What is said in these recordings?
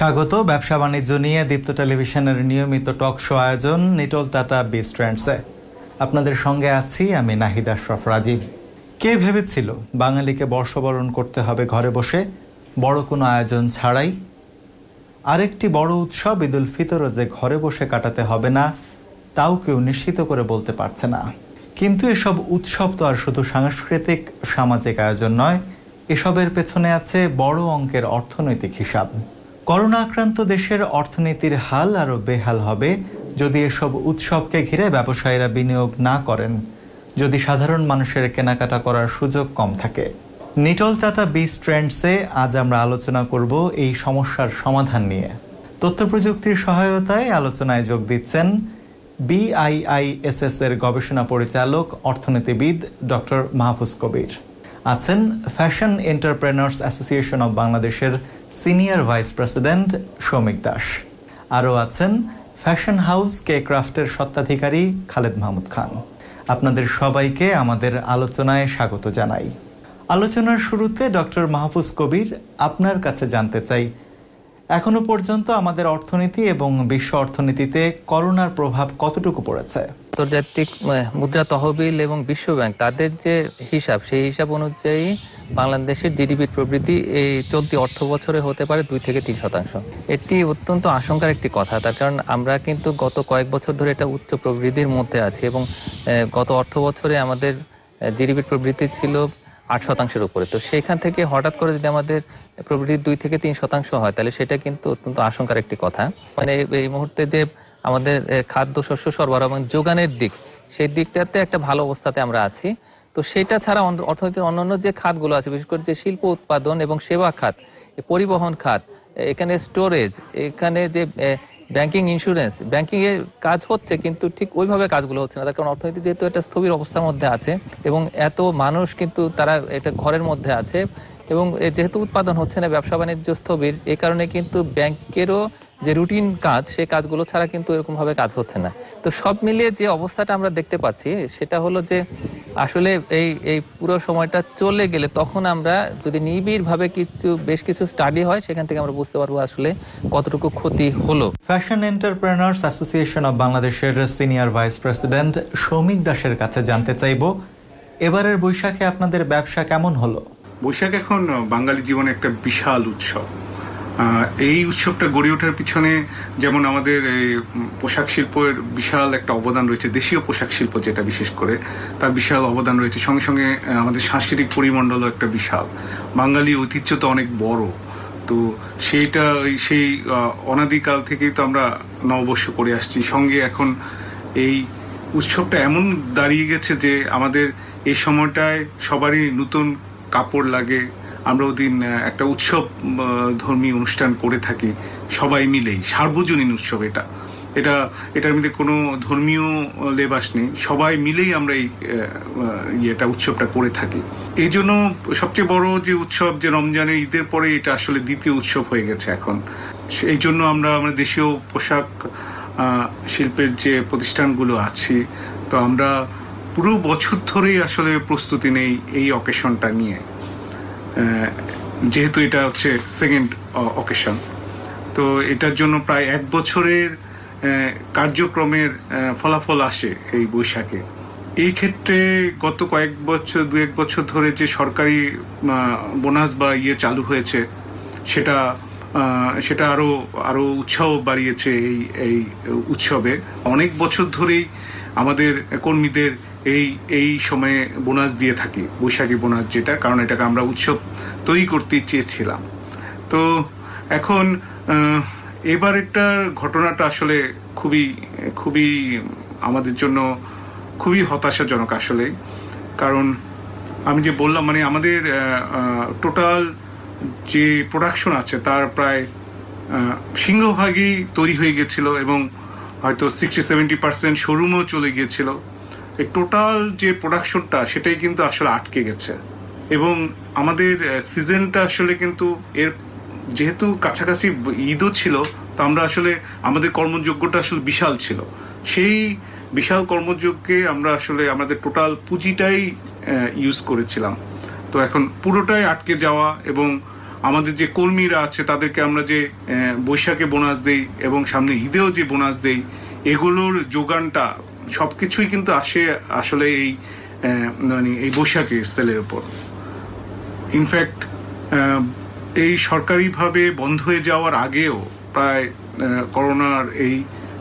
স্বাগত ব্যবসা বাণিজ্য নিয়ে দীপ্ত টেলিভিশনের নিয়মিত টক শো আয়োজন নিটল টাটা বিজ ট্রেন্ডসে আপনাদের সঙ্গে আছি আমি নাহিদ আশরাফ রাজীব। কে ভেবেছিল বাঙালিকে বর্ষবরণ করতে হবে ঘরে বসে, বড় কোনো আয়োজন ছাড়াই? আরেকটি বড় উৎসব ঈদুল ফিতরও যে ঘরে বসে কাটাতে হবে না, তাও কেউ নিশ্চিত করে বলতে পারছে না। কিন্তু এসব উৎসব তো আর শুধু সাংস্কৃতিক সামাজিক আয়োজন নয়, এসবের পেছনে আছে বড় অঙ্কের অর্থনৈতিক হিসাব। করোনা আক্রান্ত দেশের অর্থনীতির হাল আরও বেহাল হবে যদি এসব উৎসবকে ঘিরে ব্যবসায়ীরা বিনিয়োগ না করেন, যদি সাধারণ মানুষের কেনাকাটা করার সুযোগ কম থাকে। নিটল টাটা বিজ ট্রেন্ডসে আজ আমরা আলোচনা করব এই সমস্যার সমাধান নিয়ে। তথ্য প্রযুক্তির সহায়তায় আলোচনায় যোগ দিচ্ছেন BIISS এর গবেষণা পরিচালক অর্থনীতিবিদ ডক্টর মাহফুজ কবির। আছেন ফ্যাশন এন্টারপ্রেনার্স অ্যাসোসিয়েশন অব বাংলাদেশের senior vice president Shoumik Das. আরও আছেন ফ্যাশন হাউস কে ক্রাফটের স্বত্বাধিকারী খালেদ মাহমুদ খান। আপনাদের সবাইকে আমাদের আলোচনায় স্বাগত জানাই। আলোচনার শুরুতে ডক্টর মাহফুজ কবির, আপনার কাছে জানতে চাই, এখনো পর্যন্ত আমাদের অর্থনীতি এবং বিশ্ব অর্থনীতিতে করোনার প্রভাব কতটুকু পড়েছে? আন্তর্জাতিক মুদ্রা তহবিল এবং বিশ্ব ব্যাংক তাদের যে হিসাব, সেই হিসাব অনুযায়ী বাংলাদেশের জিডিপির প্রবৃদ্ধি এই চলতি অর্থ বছরে হতে পারে 2 থেকে 3%। এটি অত্যন্ত আশঙ্কার একটি কথা, তার কারণ আমরা কিন্তু গত কয়েক বছর ধরে এটা উচ্চ প্রবৃদ্ধির মধ্যে আছি এবং গত অর্থ বছরে আমাদের জিডিপির প্রবৃদ্ধি ছিল 8%-এর উপরে। তো সেখান থেকে হঠাৎ করে যদি আমাদের প্রবৃদ্ধি 2 থেকে 3% হয়, তাহলে সেটা কিন্তু অত্যন্ত আশঙ্কার একটি কথা। মানে এই মুহূর্তে যে আমাদের খাদ্যশস্য সরবরাহ এবং যোগানের দিক, সেই দিকটাতে একটা ভালো অবস্থাতে আমরা আছি। তো সেটা ছাড়া অর্থনীতির অন্যান্য যে খাতগুলো আছে, বিশেষ করে যে শিল্প উৎপাদন এবং সেবা খাত, পরিবহন খাত, এখানে স্টোরেজ, এখানে যে ব্যাংকিং, ইন্স্যুরেন্স, ব্যাংকিং এর কাজ হচ্ছে কিন্তু ঠিক ওইভাবে কাজগুলো হচ্ছে না, তার কারণ অর্থনীতি যেহেতু একটা স্থবির অবস্থার মধ্যে আছে এবং এত মানুষ কিন্তু তারা এটা ঘরের মধ্যে আছে এবং যেহেতু উৎপাদন হচ্ছে না, ব্যবসা বাণিজ্য স্থবির, এই কারণে কিন্তু ব্যাংকেরও যে রুটিন কাজ, সেই কাজগুলো ছাড়া কিন্তু এরকম ভাবে কাজ হচ্ছে না। তো সব মিলিয়ে যে অবস্থাটা আমরা দেখতে পাচ্ছি সেটা হলো যে আসলে এই পুরো সময়টা চলে গেলে তখন আমরা যদি নিবিড়ভাবে বেশ কিছু স্টাডি হয়, সেখান থেকে আমরা বুঝতে পারবো আসলে কতটুকু ক্ষতি হলো। ফ্যাশন এন্টারপ্রেনার্স অ্যাসোসিয়েশন অব বাংলাদেশের সিনিয়র ভাইস প্রেসিডেন্ট শৌমিক দাসের কাছে জানতে চাইব, এবারের বৈশাখে আপনাদের ব্যবসা কেমন হলো? বৈশাখ এখন বাঙালি জীবনে একটা বিশাল উৎসব। এই উৎসবটা গড়ে ওঠার পিছনে যেমন আমাদের পোশাক শিল্পের বিশাল একটা অবদান রয়েছে, দেশীয় পোশাক শিল্প যেটা বিশেষ করে, তার বিশাল অবদান রয়েছে। সঙ্গে সঙ্গে আমাদের সাংস্কৃতিক পরিমণ্ডলও একটা বিশাল। বাঙালি ঐতিহ্য তো অনেক বড়, তো সেই অনাদিকাল থেকেই তো আমরা নববর্ষ করে আসছি। সঙ্গে এখন এই উৎসবটা এমন দাঁড়িয়ে গেছে যে আমাদের এই সময়টায় সবারই নতুন কাপড় লাগে। আমরা ওদিন একটা উৎসব ধর্মী অনুষ্ঠান করে থাকি সবাই মিলেই, সার্বজনীন উৎসব এটার মধ্যে কোনো ধর্মীয় লেবাস নেই, সবাই মিলেই আমরা এটা উৎসবটা করে থাকি। এই জন্য সবচেয়ে বড় যে উৎসব, যে রমজানের ঈদের পরে, এটা আসলে দ্বিতীয় উৎসব হয়ে গেছে এখন। এই জন্য আমরা দেশীয় পোশাক শিল্পের যে প্রতিষ্ঠানগুলো আছে, তো আমরা পুরো বছর ধরেই আসলে প্রস্তুতি নেই এই অকেশনটা নিয়ে, যেহেতু এটা হচ্ছে সেকেন্ড অকেশন। তো এটার জন্য প্রায় 1 বছরের কার্যক্রমের ফলাফল আসে এই বৈশাখে। এই ক্ষেত্রে গত 2-1 বছর ধরে যে সরকারি বোনাস বা চালু হয়েছে, সেটা আরো উৎসাহ বাড়িয়েছে এই উৎসবে। অনেক বছর ধরেই আমাদের কর্মীদের এই সময়ে বোনাস দিয়ে থাকি, বৈশাখী বোনাস যেটা, কারণ এটাকে আমরা উৎসব তৈরি করতে চেয়েছিলাম। তো এখন এবার একটা ঘটনাটা আসলে খুবই আমাদের জন্য খুবই হতাশাজনক আসলে। কারণ আমি যে বললাম, আমাদের টোটাল যে প্রোডাকশন আছে তার প্রায় সিংহভাগই তৈরি হয়ে গেছিল এবং হয়তো 60-70% শোরুমও চলে গিয়েছিল। এই টোটাল যে প্রোডাকশনটা, সেটাই কিন্তু আসলে আটকে গেছে এবং আমাদের সিজনটা আসলে কিন্তু যেহেতু কাছাকাছি ঈদও ছিল, তো আমরা আসলে আমাদের কর্মযোগ্যটা আসলে বিশাল ছিল। সেই বিশাল কর্মযোগ্যে আমরা আসলে আমাদের টোটাল পুঁজিটাই ইউজ করেছিলাম। তো এখন পুরোটাই আটকে যাওয়া এবং আমাদের যে কর্মীরা আছে তাদেরকে আমরা যে বৈশাখে বোনাস দেই এবং সামনে ঈদেও যে বোনাস দেই, এগুলোর যোগানটা সবকিছুই কিন্তু আসে আসলে এই মানে এই বৈশাখী সেলের উপর। ইনফ্যাক্ট এই সরকারিভাবে বন্ধ হয়ে যাওয়ার আগেও প্রায় করোনার এই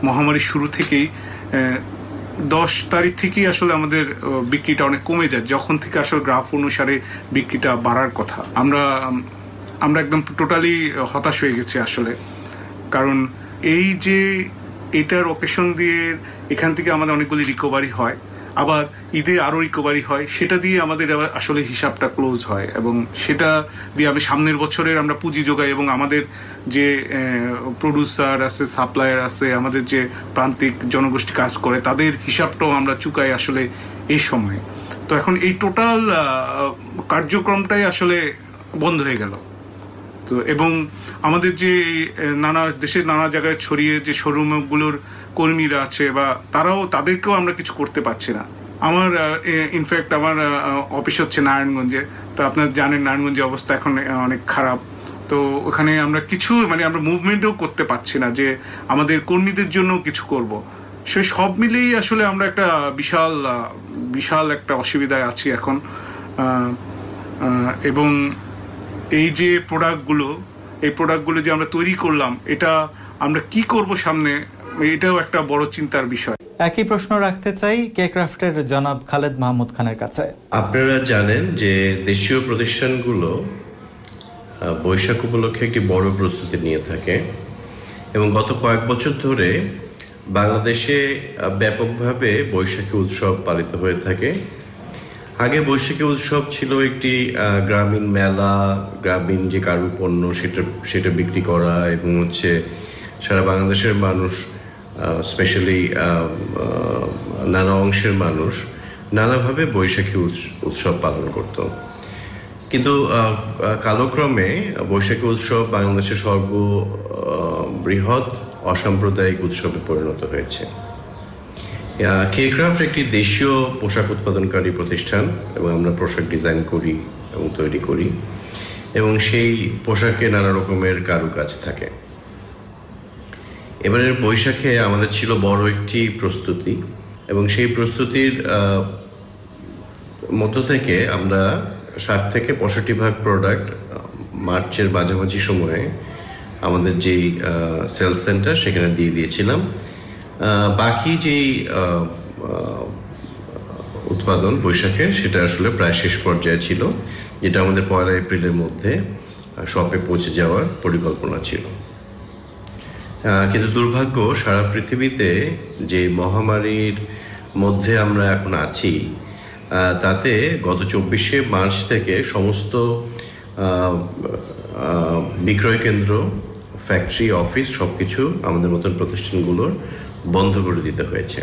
মহামারীর শুরু থেকেই 10 তারিখ থেকেই আসলে আমাদের বিক্রিটা অনেক কমে যায়, যখন থেকে আসলে গ্রাফ অনুসারে বিক্রিটা বাড়ার কথা। আমরা একদম টোটালি হতাশ হয়ে গেছি আসলে, কারণ এই যে এটার অকেশন দিয়ে এখান থেকে আমাদের অনেকগুলি রিকভারি হয়, আবার ঈদে আরও রিকভারি হয়, সেটা দিয়ে আমাদের আসলে হিসাবটা ক্লোজ হয় এবং সেটা দিয়ে আমি সামনের বছরের আমরা পুঁজি যোগাই এবং আমাদের যে প্রডিউসার আছে, সাপ্লায়ার আছে, আমাদের যে প্রান্তিক জনগোষ্ঠী কাজ করে তাদের হিসাবটাও আমরা চুকাই আসলে এই সময়ে। তো এখন এই টোটাল কার্যক্রমটাই আসলে বন্ধ হয়ে গেল। তো এবং আমাদের যে নানা দেশের নানা জায়গায় ছড়িয়ে যে শোরুমগুলোর কর্মীরা আছে বা তাদেরকেও আমরা কিছু করতে পারছি না। আমার ইনফ্যাক্ট আমার অফিস হচ্ছে নারায়ণগঞ্জে, তো আপনারা জানেন নারায়ণগঞ্জের অবস্থা এখন অনেক খারাপ। তো ওখানে আমরা কিছু আমরা মুভমেন্টও করতে পারছি না যে আমাদের কর্মীদের জন্য কিছু করব। সে সব মিলেই আসলে আমরা একটা বিশাল একটা অসুবিধায় আছি এখন। এবং এই যে প্রোডাক্টগুলো যে আমরা তৈরি করলাম, এটা আমরা কি করব সামনে, এটাও একটা বড় চিন্তার বিষয়। একই প্রশ্ন রাখতে চাই কে ক্রাফটের জনাব খালেদ মাহমুদ খানের কাছে। আপনারা জানেন যে দেশীয় প্রতিষ্ঠানগুলো বৈশাখ উপলক্ষে একটি বড় প্রস্তুতি নিয়ে থাকে এবং গত কয়েক বছর ধরে বাংলাদেশে ব্যাপকভাবে বৈশাখী উৎসব পালিত হয়ে থাকে। আগে বৈশাখী উৎসব ছিল একটি গ্রামীণ মেলা, গ্রামীণ যে কারুপণ্য সেটা বিক্রি করা এবং সারা বাংলাদেশের মানুষ, স্পেশালি নানা অংশের মানুষ নানাভাবে বৈশাখী উৎসব পালন করত। কিন্তু কালক্রমে বৈশাখী উৎসব বাংলাদেশের সর্ববৃহৎ অসাম্প্রদায়িক উৎসবে পরিণত হয়েছে। কে ক্রাফট একটি দেশীয় পোশাক উৎপাদনকারী প্রতিষ্ঠান এবং আমরা পোশাক ডিজাইন করি এবং তৈরি করি এবং সেই পোশাকে নানা রকমের কারুকাজ থাকে। এবারের বৈশাখে আমাদের ছিল বড় একটি প্রস্তুতি এবং সেই প্রস্তুতির মধ্য থেকে আমরা 60 থেকে 65% প্রোডাক্ট মার্চের মাঝামাঝি সময়ে আমাদের যেই সেলস সেন্টার সেখানে দিয়ে দিয়েছিলাম। বাকি যেই উৎপাদন বৈশাখের সেটা আসলে প্রায় শেষ পর্যায়ে ছিল, যেটা আমাদের 1 এপ্রিলের মধ্যে শপে পৌঁছে যাওয়ার পরিকল্পনা ছিল। কিন্তু দুর্ভাগ্য, সারা পৃথিবীতে যে মহামারীর মধ্যে আমরা এখন আছি তাতে গত 24শে মার্চ থেকে সমস্ত বিক্রয় কেন্দ্র, ফ্যাক্টরি, অফিস সব কিছু আমাদের মতন প্রতিষ্ঠানগুলোর বন্ধ করে দিতে হয়েছে।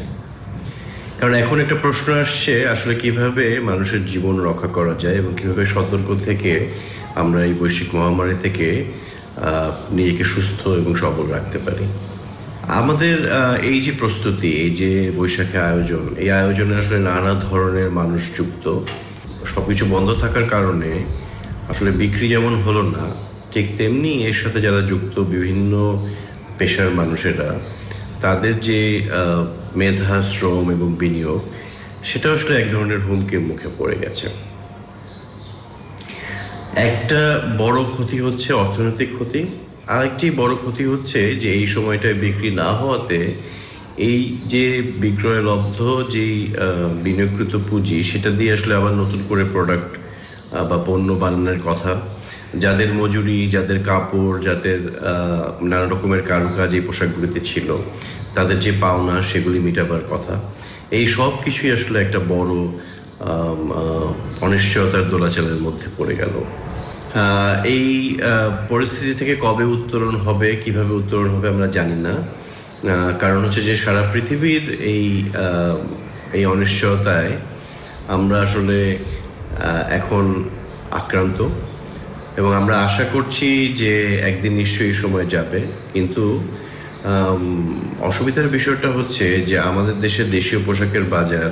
কারণ এখন একটা প্রশ্ন আসছে আসলে কিভাবে মানুষের জীবন রক্ষা করা যায় এবং কিভাবে সতর্ক থেকে আমরা এই বৈশ্বিক মহামারী থেকে নিজেকে সুস্থ এবং সবল রাখতে পারি। আমাদের এই যে প্রস্তুতি, এই যে বৈশাখী আয়োজন, এই আয়োজনে আসলে নানা ধরনের মানুষ যুক্ত। সব কিছু বন্ধ থাকার কারণে আসলে বিক্রি যেমন হলো না, ঠিক তেমনি এর সাথে যারা যুক্ত বিভিন্ন পেশার মানুষেরা, তাদের যে মেধা, শ্রম এবং বিনিয়োগ, সেটা আসলে এক ধরনের হুমকির মুখে পড়ে গেছে। একটা বড় ক্ষতি হচ্ছে অর্থনৈতিক ক্ষতি, আরেকটি বড় ক্ষতি হচ্ছে যে এই সময়টায় বিক্রি না হওয়াতে এই যে বিক্রয়লব্ধ যেই বিনিয়োগকৃত পুঁজি, সেটা দিয়ে আসলে আবার নতুন করে প্রোডাক্ট বা পণ্য বানানোর কথা, যাদের মজুরি, যাদের কাপড়, যাদের নানা রকমের কারুকাজ এই পোশাকগুলিতে ছিল, তাদের যে পাওনা সেগুলি মেটাবার কথা, এই সব কিছুই আসলে একটা বড় অনিশ্চয়তার দোলাচলের মধ্যে পড়ে গেল। এই পরিস্থিতি থেকে কবে উত্তরণ হবে, কিভাবে উত্তরণ হবে আমরা জানি না। কারণ যে সারা পৃথিবীর এই অনিশ্চয়তায় আমরা আসলে এখন আক্রান্ত এবং আমরা আশা করছি যে একদিন নিশ্চয়ই সময় যাবে। কিন্তু অসুবিধার বিষয়টা হচ্ছে যে আমাদের দেশের দেশীয় পোশাকের বাজার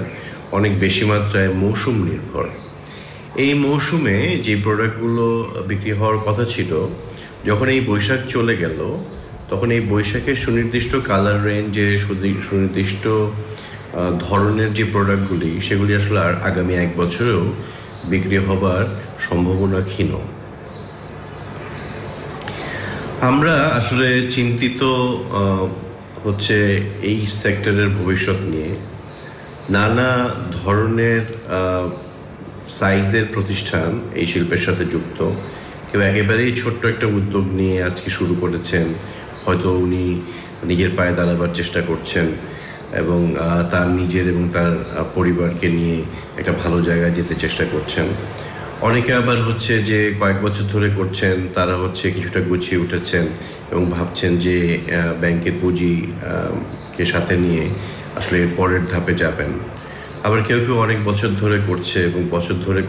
অনেক বেশি মাত্রায় মৌসুম নির্ভর। এই মৌসুমে যে প্রোডাক্টগুলো বিক্রি হওয়ার কথা ছিল, যখন এই বৈশাখ চলে গেল তখন এই বৈশাখের সুনির্দিষ্ট কালার রেঞ্জে সুনির্দিষ্ট ধরনের যে প্রোডাক্টগুলি সেগুলি আসলে আর আগামী 1 বছরেও বিক্রি হবার সম্ভাবনা ক্ষীণ। আমরা আসলে চিন্তিত হচ্ছে এই সেক্টরের ভবিষ্যৎ নিয়ে। নানা ধরনের সাইজের প্রতিষ্ঠান এই শিল্পের সাথে যুক্ত। কেউ একেবারেই ছোট্ট একটা উদ্যোগ নিয়ে আজকে শুরু করেছেন, হয়তো উনি নিজের পায়ে দাঁড়াবার চেষ্টা করছেন এবং তার নিজের এবং তার পরিবারকে নিয়ে একটা ভালো জায়গায় যেতে চেষ্টা করছেন। অনেকে আবার হচ্ছে যে কয়েক বছর ধরে করছেন, তারা হচ্ছে কিছুটা গুছিয়ে উঠেছেন এবং ভাবছেন যে ব্যাংকের পুঁজিকে সাথে নিয়ে আসলে পরের ধাপে যাবেন। আবার কেউ কেউ অনেক বছর ধরে করছে এবং বছর ধরে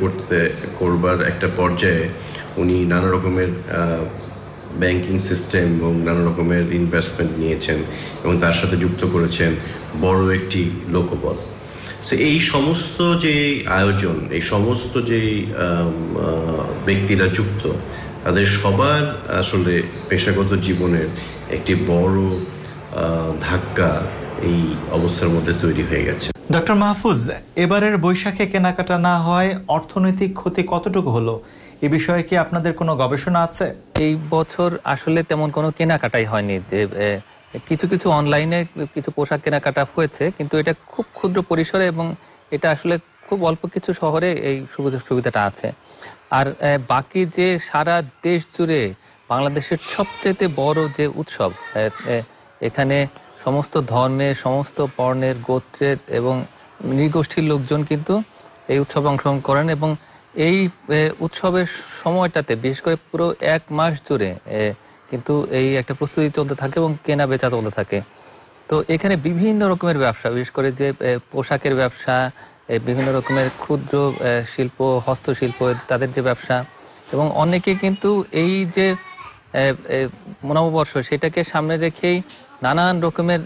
করবার একটা পর্যায়ে উনি নানা রকমের ব্যাংকিং সিস্টেম এবং নানা রকমের ইনভেস্টমেন্ট নিয়েছেন এবং তার সাথে যুক্ত করেছেন বড় একটি লোকবল। সো এই সমস্ত যে আয়োজন, এই সমস্ত যে ব্যক্তিরা যুক্ত, তাদের সবার আসলে পেশাগত জীবনের একটি বড় ধাক্কা এই অবস্থার মধ্যে তৈরি হয়ে গেছে। ডক্টর মাহফুজ, এবারের বৈশাখে কেনাকাটা না হয় অর্থনৈতিক ক্ষতি কতটুকু হলো, এ বিষয়ে কি আপনাদের কোনো গবেষণা আছে? এই বছর আসলে তেমন কোনো কেনাকাটাই হয়নি। যে কিছু কিছু অনলাইনে কিছু পোশাক কেনাকাটা হয়েছে, কিন্তু এটা খুব ক্ষুদ্র পরিসরে এবং এটা আসলে খুব অল্প কিছু শহরে এই সুবিধাটা আছে। আর বাকি যে সারা দেশ জুড়ে বাংলাদেশের সবচেয়ে বড় যে উৎসব, এখানে সমস্ত ধর্মের, সমস্ত বর্ণের, গোত্রের এবং নৃগোষ্ঠীর লোকজন কিন্তু এই উৎসবে অংশগ্রহণ করেন এবং এই উৎসবের সময়টাতে বিশেষ করে পুরো 1 মাস জুড়ে কিন্তু এই একটা প্রস্তুতি চলতে থাকে এবং কেনা বেচা চলতে থাকে। তো এখানে বিভিন্ন রকমের ব্যবসা, বিশেষ করে যে পোশাকের ব্যবসা, বিভিন্ন রকমের ক্ষুদ্র শিল্প, হস্তশিল্প, তাদের যে ব্যবসা, এবং অনেকে কিন্তু এই যে নববর্ষ সেটাকে সামনে রেখেই নানান রকমের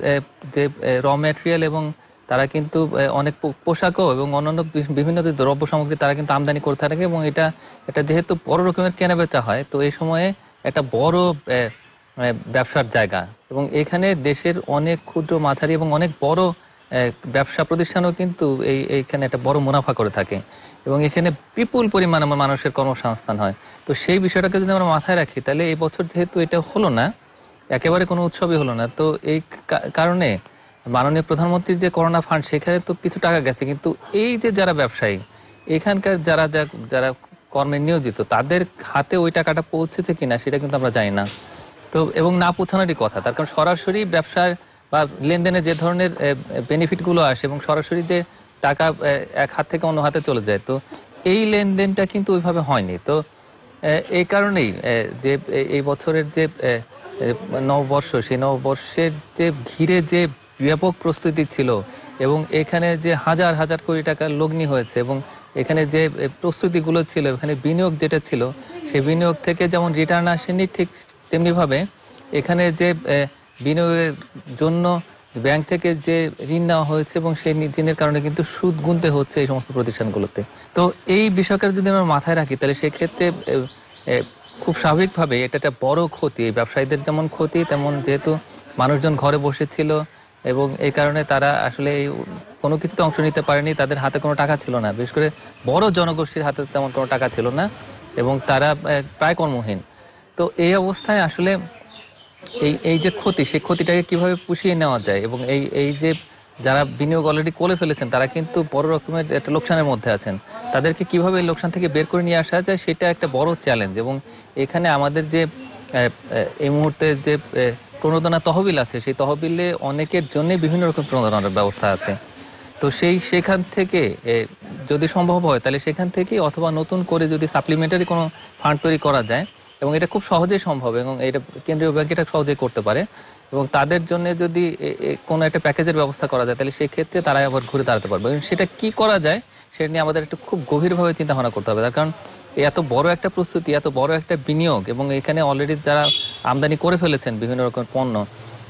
যে র ম্যাটেরিয়াল এবং তারা কিন্তু অনেক পোশাকও এবং অন্যান্য বিভিন্ন দ্রব্য সামগ্রী তারা কিন্তু আমদানি করে থাকে এবং এটা যেহেতু বড় রকমের কেনাবেচা হয়, তো এই সময়ে একটা বড় ব্যবসার জায়গা এবং এখানে দেশের অনেক ক্ষুদ্র, মাঝারি এবং অনেক বড় ব্যবসা প্রতিষ্ঠানও কিন্তু এইখানে একটা বড় মুনাফা করে থাকে এবং এখানে বিপুল পরিমাণে মানুষের কর্মসংস্থান হয়। তো সেই বিষয়টাকে যদি আমরা মাথায় রাখি, তাহলে এই বছর যেহেতু এটা হলো না, একেবারে কোনো উৎসবই হলো না, তো এই কারণে মাননীয় প্রধানমন্ত্রীর যে করোনা ফান্ড, সেখানে তো কিছু টাকা গেছে, কিন্তু এই যে যারা ব্যবসায়ী, এখানকার যারা কর্মে নিয়োজিত, তাদের হাতে ওই টাকাটা পৌঁছেছে কিনা সেটা কিন্তু আমরা জানি না। তো এবং না পৌঁছানোরই কথা, তার কারণ সরাসরি ব্যবসার বা লেনদেনে যে ধরনের বেনিফিটগুলো আসে এবং সরাসরি যে টাকা এক হাত থেকে অন্য হাতে চলে যায়, তো এই লেনদেনটা কিন্তু ওইভাবে হয়নি। তো এই কারণেই যে এই বছরের যে নববর্ষ, সেই নববর্ষের যে ঘিরে যে ব্যাপক প্রস্তুতি ছিল এবং এখানে যে হাজার হাজার কোটি টাকার লগ্নি হয়েছে এবং এখানে যে প্রস্তুতিগুলো ছিল, এখানে বিনিয়োগ যেটা ছিল, সেই বিনিয়োগ থেকে যেমন রিটার্ন আসেনি, ঠিক তেমনিভাবে এখানে যে বিনিয়োগের জন্য ব্যাংক থেকে যে ঋণ নেওয়া হয়েছে এবং সেই ঋণের কারণে কিন্তু সুদ গুনতে হচ্ছে এই সমস্ত প্রতিষ্ঠানগুলোতে। তো এই বিষয়টা যদি আমরা মাথায় রাখি, তাহলে সেক্ষেত্রে খুব স্বাভাবিকভাবে এটা একটা বড় ক্ষতি, ব্যবসায়ীদের যেমন ক্ষতি, তেমন যেহেতু মানুষজন ঘরে বসেছিল এবং এই কারণে তারা আসলে কোনো কিছুতে অংশ নিতে পারেনি, তাদের হাতে কোনো টাকা ছিল না, বিশেষ করে বড় জনগোষ্ঠীর হাতে তেমন কোনো টাকা ছিল না এবং তারা প্রায় কর্মহীন। তো এই অবস্থায় আসলে এই যে ক্ষতি, সেই ক্ষতিটাকে কিভাবে পুষিয়ে নেওয়া যায় এবং এই যে যারা বিনিয়োগ অলরেডি করে ফেলেছেন, তারা কিন্তু বড় রকমের একটা লোকসানের মধ্যে আছেন, তাদেরকে কিভাবে এই লোকসান থেকে বের করে নিয়ে আসা যায়, সেটা একটা বড় চ্যালেঞ্জ। এবং এখানে আমাদের যে এই মুহূর্তে যে প্রণোদনা তহবিল আছে, সেই তহবিলে অনেকের জন্য বিভিন্ন রকম প্রণোদনার ব্যবস্থা আছে। তো সেখান থেকে যদি সম্ভব হয়, তাহলে সেখান থেকে অথবা নতুন করে যদি সাপ্লিমেন্টারি কোনো ফান্ড তৈরি করা যায়, এবং এটা খুব সহজেই সম্ভব এবং এটা কেন্দ্রীয় ব্যাংক এটা সহজেই করতে পারে, এবং তাদের জন্য যদি কোনো একটা প্যাকেজের ব্যবস্থা করা যায়, তাহলে সেক্ষেত্রে তারাই আবার ঘুরে দাঁড়াতে পারবে। এবং সেটা কি করা যায় সেটা নিয়ে আমাদের একটু খুব গভীরভাবে চিন্তা ভাবনা করতে হবে, তার কারণ এত বড় একটা প্রস্তুতি, এত বড় একটা বিনিয়োগ এবং এখানে অলরেডি যারা আমদানি করে ফেলেছেন বিভিন্ন রকমের পণ্য,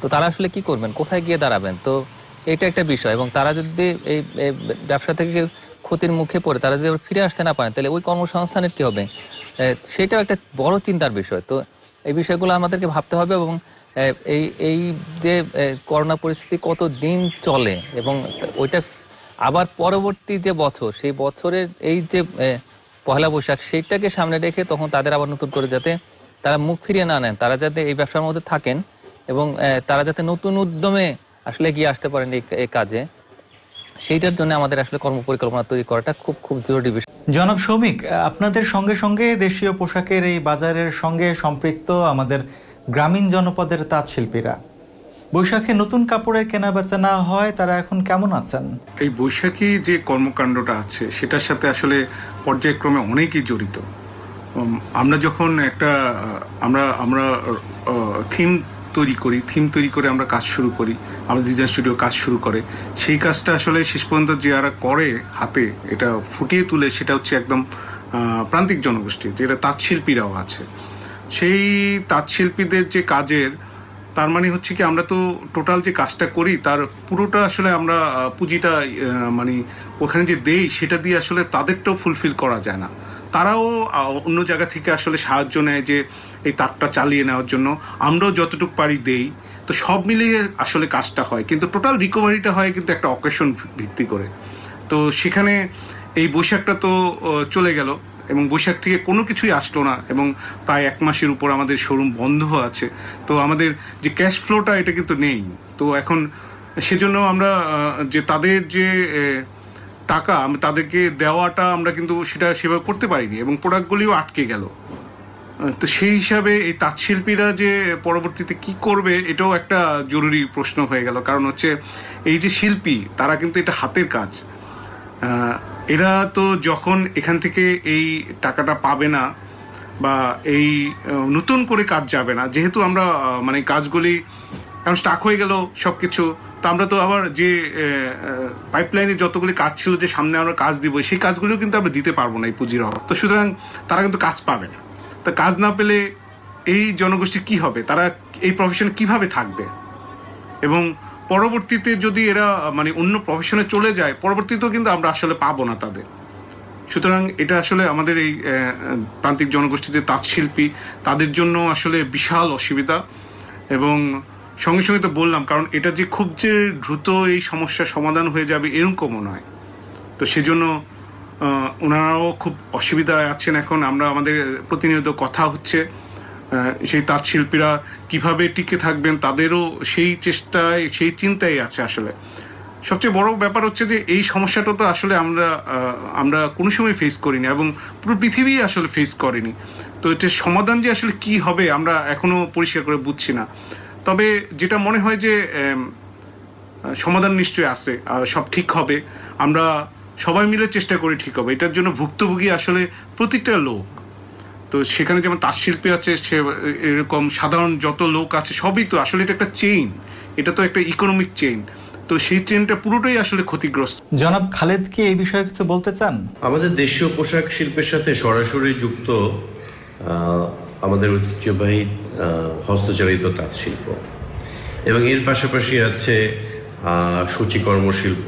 তো তারা আসলে কি করবেন, কোথায় গিয়ে দাঁড়াবেন, তো এটা একটা বিষয়। এবং তারা যদি এই ব্যবসা থেকে ক্ষতির মুখে পড়ে তারা যদি ফিরে আসতে না পারে তাহলে ওই কর্মসংস্থানের কি হবে, সেটাও একটা বড় চিন্তার বিষয়। তো এই বিষয়গুলো আমাদেরকে ভাবতে হবে এবং এই যে করোনা পরিস্থিতি কত দিন চলে এবং ওইটা আবার পরবর্তী যে বছর, সেই বছরের এই যে পহেলা বৈশাখ, সেইটাকে সামনে রেখে তখন তাদের আবার নতুন করে যাতে তারা মুখ ফিরিয়ে না নেন, তারা যাতে এই ব্যবসার মধ্যে থাকেন এবং তারা যাতে নতুন উদ্যমে আসলে এগিয়ে আসতে পারেন এই কাজে, সেইটার জন্য আমাদের আসলে কর্মপরিকল্পনা তৈরি করাটা খুব খুব জরুরি বিষয়। জনাব শৌমিক, আপনাদের সঙ্গে সঙ্গে দেশীয় পোশাকের এই বাজারের সঙ্গে সম্পৃক্ত আমাদের গ্রামীণ জনপদের তাঁত শিল্পীরা, বৈশাখে নতুন কাপড়ের কেনা বেচা না হয় তারা এখন কেমন আছেন? এই বৈশাখী যে কর্মকাণ্ডটা আছে সেটার সাথে আসলে পর্যায়ক্রমে অনেকেই জড়িত। আমরা যখন আমরা থিম তৈরি করে আমরা কাজ শুরু করি, আমরা ডিজাইন স্টুডিও কাজ শুরু করে, সেই কাজটা আসলে শেষ পর্যন্ত যারা করে হাতে এটা ফুটিয়ে তুলে সেটা হচ্ছে একদম প্রান্তিক জনগোষ্ঠী, যেটা তাঁতশিল্পীরাও আছে। সেই তাঁতশিল্পীদের যে কাজের, তার মানে হচ্ছে কি আমরা তো টোটাল যে কাজটা করি তার পুরোটা আসলে আমরা পুঁজিটা মানে ওখানে যে দেই সেটা দিয়ে আসলে তাদেরটাও ফুলফিল করা যায় না। তারাও অন্য জায়গা থেকে আসলে সাহায্য নেয় যে এই তাঁতটা চালিয়ে নেওয়ার জন্য, আমরাও যতটুকু পারি দেই। তো সব মিলিয়ে আসলে কাজটা হয়, কিন্তু টোটাল রিকভারিটা হয় কিন্তু একটা অকেশন ভিত্তি করে। তো সেখানে এই বৈশাখটা তো চলে গেল এবং বৈশাখ থেকে কোনো কিছুই আসলো না এবং প্রায় 1 মাসের উপর আমাদের শোরুম বন্ধ আছে। তো আমাদের যে ক্যাশ ফ্লোটা এটা কিন্তু নেই। তো এখন সেজন্য আমরা যে তাদের যে টাকা তাদেরকে দেওয়াটা আমরা কিন্তু সেটা সেভাবে করতে পারিনি এবং প্রোডাক্টগুলিও আটকে গেল। তো সেই হিসাবে এই তাঁতশিল্পীরা যে পরবর্তীতে কি করবে এটাও একটা জরুরি প্রশ্ন হয়ে গেল। কারণ হচ্ছে এই যে শিল্পী তারা কিন্তু এটা হাতের কাজ, এরা তো যখন এখান থেকে এই টাকাটা পাবে না বা এই নতুন করে কাজ যাবে না, যেহেতু আমরা মানে কাজগুলি কারণ স্টাক হয়ে গেল সব কিছু, তো আমরা তো আবার যে পাইপলাইনে যতগুলি কাজ ছিল যে সামনে আমরা কাজ দিব সেই কাজগুলিও কিন্তু আমরা দিতে পারবো না এই পুঁজির অভাব। তো সুতরাং তারা কিন্তু কাজ পাবে না। তা কাজ না পেলে এই জনগোষ্ঠী কি হবে, তারা এই প্রফেশনে কিভাবে থাকবে এবং পরবর্তীতে যদি এরা মানে অন্য প্রফেশনে চলে যায় পরবর্তীতেও কিন্তু আমরা আসলে পাবো না তাদের। সুতরাং এটা আসলে আমাদের এই প্রান্তিক জনগোষ্ঠীতে তাঁতশিল্পী তাদের জন্য আসলে বিশাল অসুবিধা এবং সঙ্গে সঙ্গে তো বললাম কারণ এটা যে খুব যে দ্রুত এই সমস্যার সমাধান হয়ে যাবে এরকমও নয়। তো সেজন্য ওনারাও খুব অসুবিধায় আছেন। এখন আমরা আমাদের প্রতিনিয়ত কথা হচ্ছে সেই তাঁতশিল্পীরা কিভাবে টিকে থাকবেন, তাদেরও সেই চেষ্টায় সেই চিন্তাই আছে। আসলে সবচেয়ে বড় ব্যাপার হচ্ছে যে এই সমস্যাটা তো আসলে আমরা কোনো সময় ফেস করিনি এবং পুরো পৃথিবী আসলে ফেস করেনি। তো এটার সমাধান যে আসলে কি হবে আমরা এখনো পরিষ্কার করে বুঝছি না। তবে যেটা মনে হয় যে সমাধান নিশ্চয়ই আছে, সব ঠিক হবে, আমরা সবাই মিলে চেষ্টা করি ঠিক হবে। এটার জন্য ভুক্তভোগী আসলে প্রতিটা লোক। তো সেখানে যেমন তাঁতশিল্পী আছে, সে এরকম সাধারণ যত লোক আছে সবই তো আসলে এটা একটা চেইন, এটা তো একটা ইকোনমিক চেইন। তো সেই চেইনটা পুরোটাই আসলে ক্ষতিগ্রস্ত। জনাব খালেদ কি এই বিষয়ে কিছু বলতে চান? আমাদের দেশীয় পোশাক শিল্পের সাথে সরাসরি যুক্ত আমাদের ঐতিহ্যবাহী হস্তচালিত তাঁত শিল্প এবং এর পাশাপাশি আছে সূচিকর্ম শিল্প,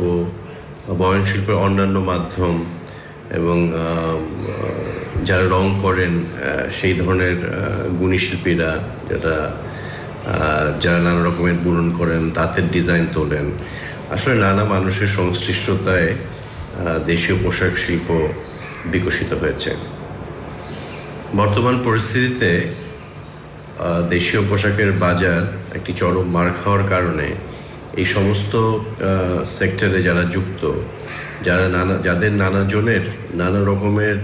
বয়ন শিল্পের অন্যান্য মাধ্যম এবং যারা রং করেন সেই ধরনের গুণী শিল্পীরা, যারা নানা রকমের বুনন করেন, তাঁতের ডিজাইন তোলেন। আসলে নানা মানুষের সংশ্লিষ্টতায় দেশীয় পোশাক শিল্প বিকশিত হয়েছে। বর্তমান পরিস্থিতিতে দেশীয় পোশাকের বাজার একটি চরম মার খাওয়ার কারণে এই সমস্ত সেক্টরে যারা যুক্ত, যাদের নানা জনের নানা রকমের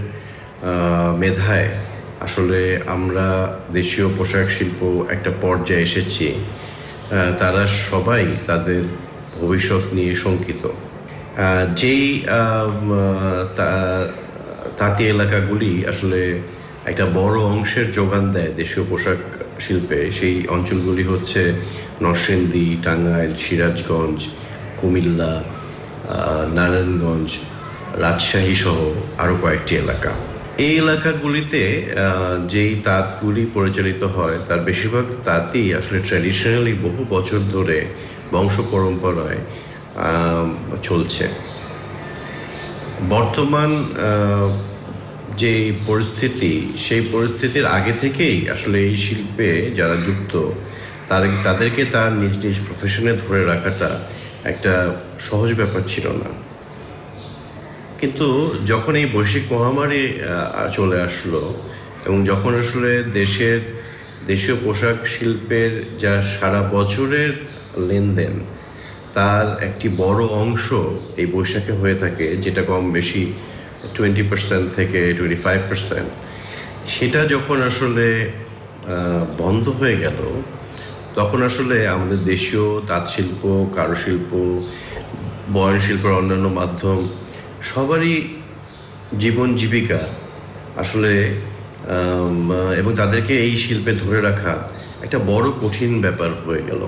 মেধায় আসলে আমরা দেশীয় পোশাক শিল্প একটা পর্যায়ে এসেছি, তারা সবাই তাদের ভবিষ্যৎ নিয়ে শঙ্কিত। যেই তাঁতি এলাকাগুলি আসলে একটা বড় অংশের যোগান দেয় দেশীয় পোশাক শিল্পে, সেই অঞ্চলগুলি হচ্ছে নরসিংদী, টাঙ্গাইল, সিরাজগঞ্জ, কুমিল্লা, নারায়ণগঞ্জ, রাজশাহী সহ আরও কয়েকটি এলাকা। এই এলাকাগুলিতে যেই তাঁতগুলি পরিচালিত হয় তার বেশিরভাগ তাঁতই আসলে ট্র্যাডিশনালি বহু বছর ধরে বংশ পরম্পরায় চলছে। বর্তমান যে পরিস্থিতি, সেই পরিস্থিতির আগে থেকেই আসলে এই শিল্পে যারা যুক্ত তাদেরকে তার নিজ নিজ প্রফেশনে ধরে রাখাটা একটা সহজ ব্যাপার ছিল না। কিন্তু যখন এই বৈশ্বিক মহামারী চলে আসলো এবং যখন আসলে দেশীয় পোশাক শিল্পের যা সারা বছরের লেনদেন, তার একটি বড় অংশ এই বৈশাখে হয়ে থাকে, যেটা কম বেশি 20% থেকে 25%, সেটা যখন আসলে বন্ধ হয়ে গেল, তখন আসলে আমাদের দেশীয় তাঁতশিল্প, কারুশিল্প, বয়ন শিল্পের অন্যান্য মাধ্যম সবারই জীবন জীবিকা আসলে এবং তাদেরকে এই শিল্পে ধরে রাখা একটা বড় কঠিন ব্যাপার হয়ে গেল।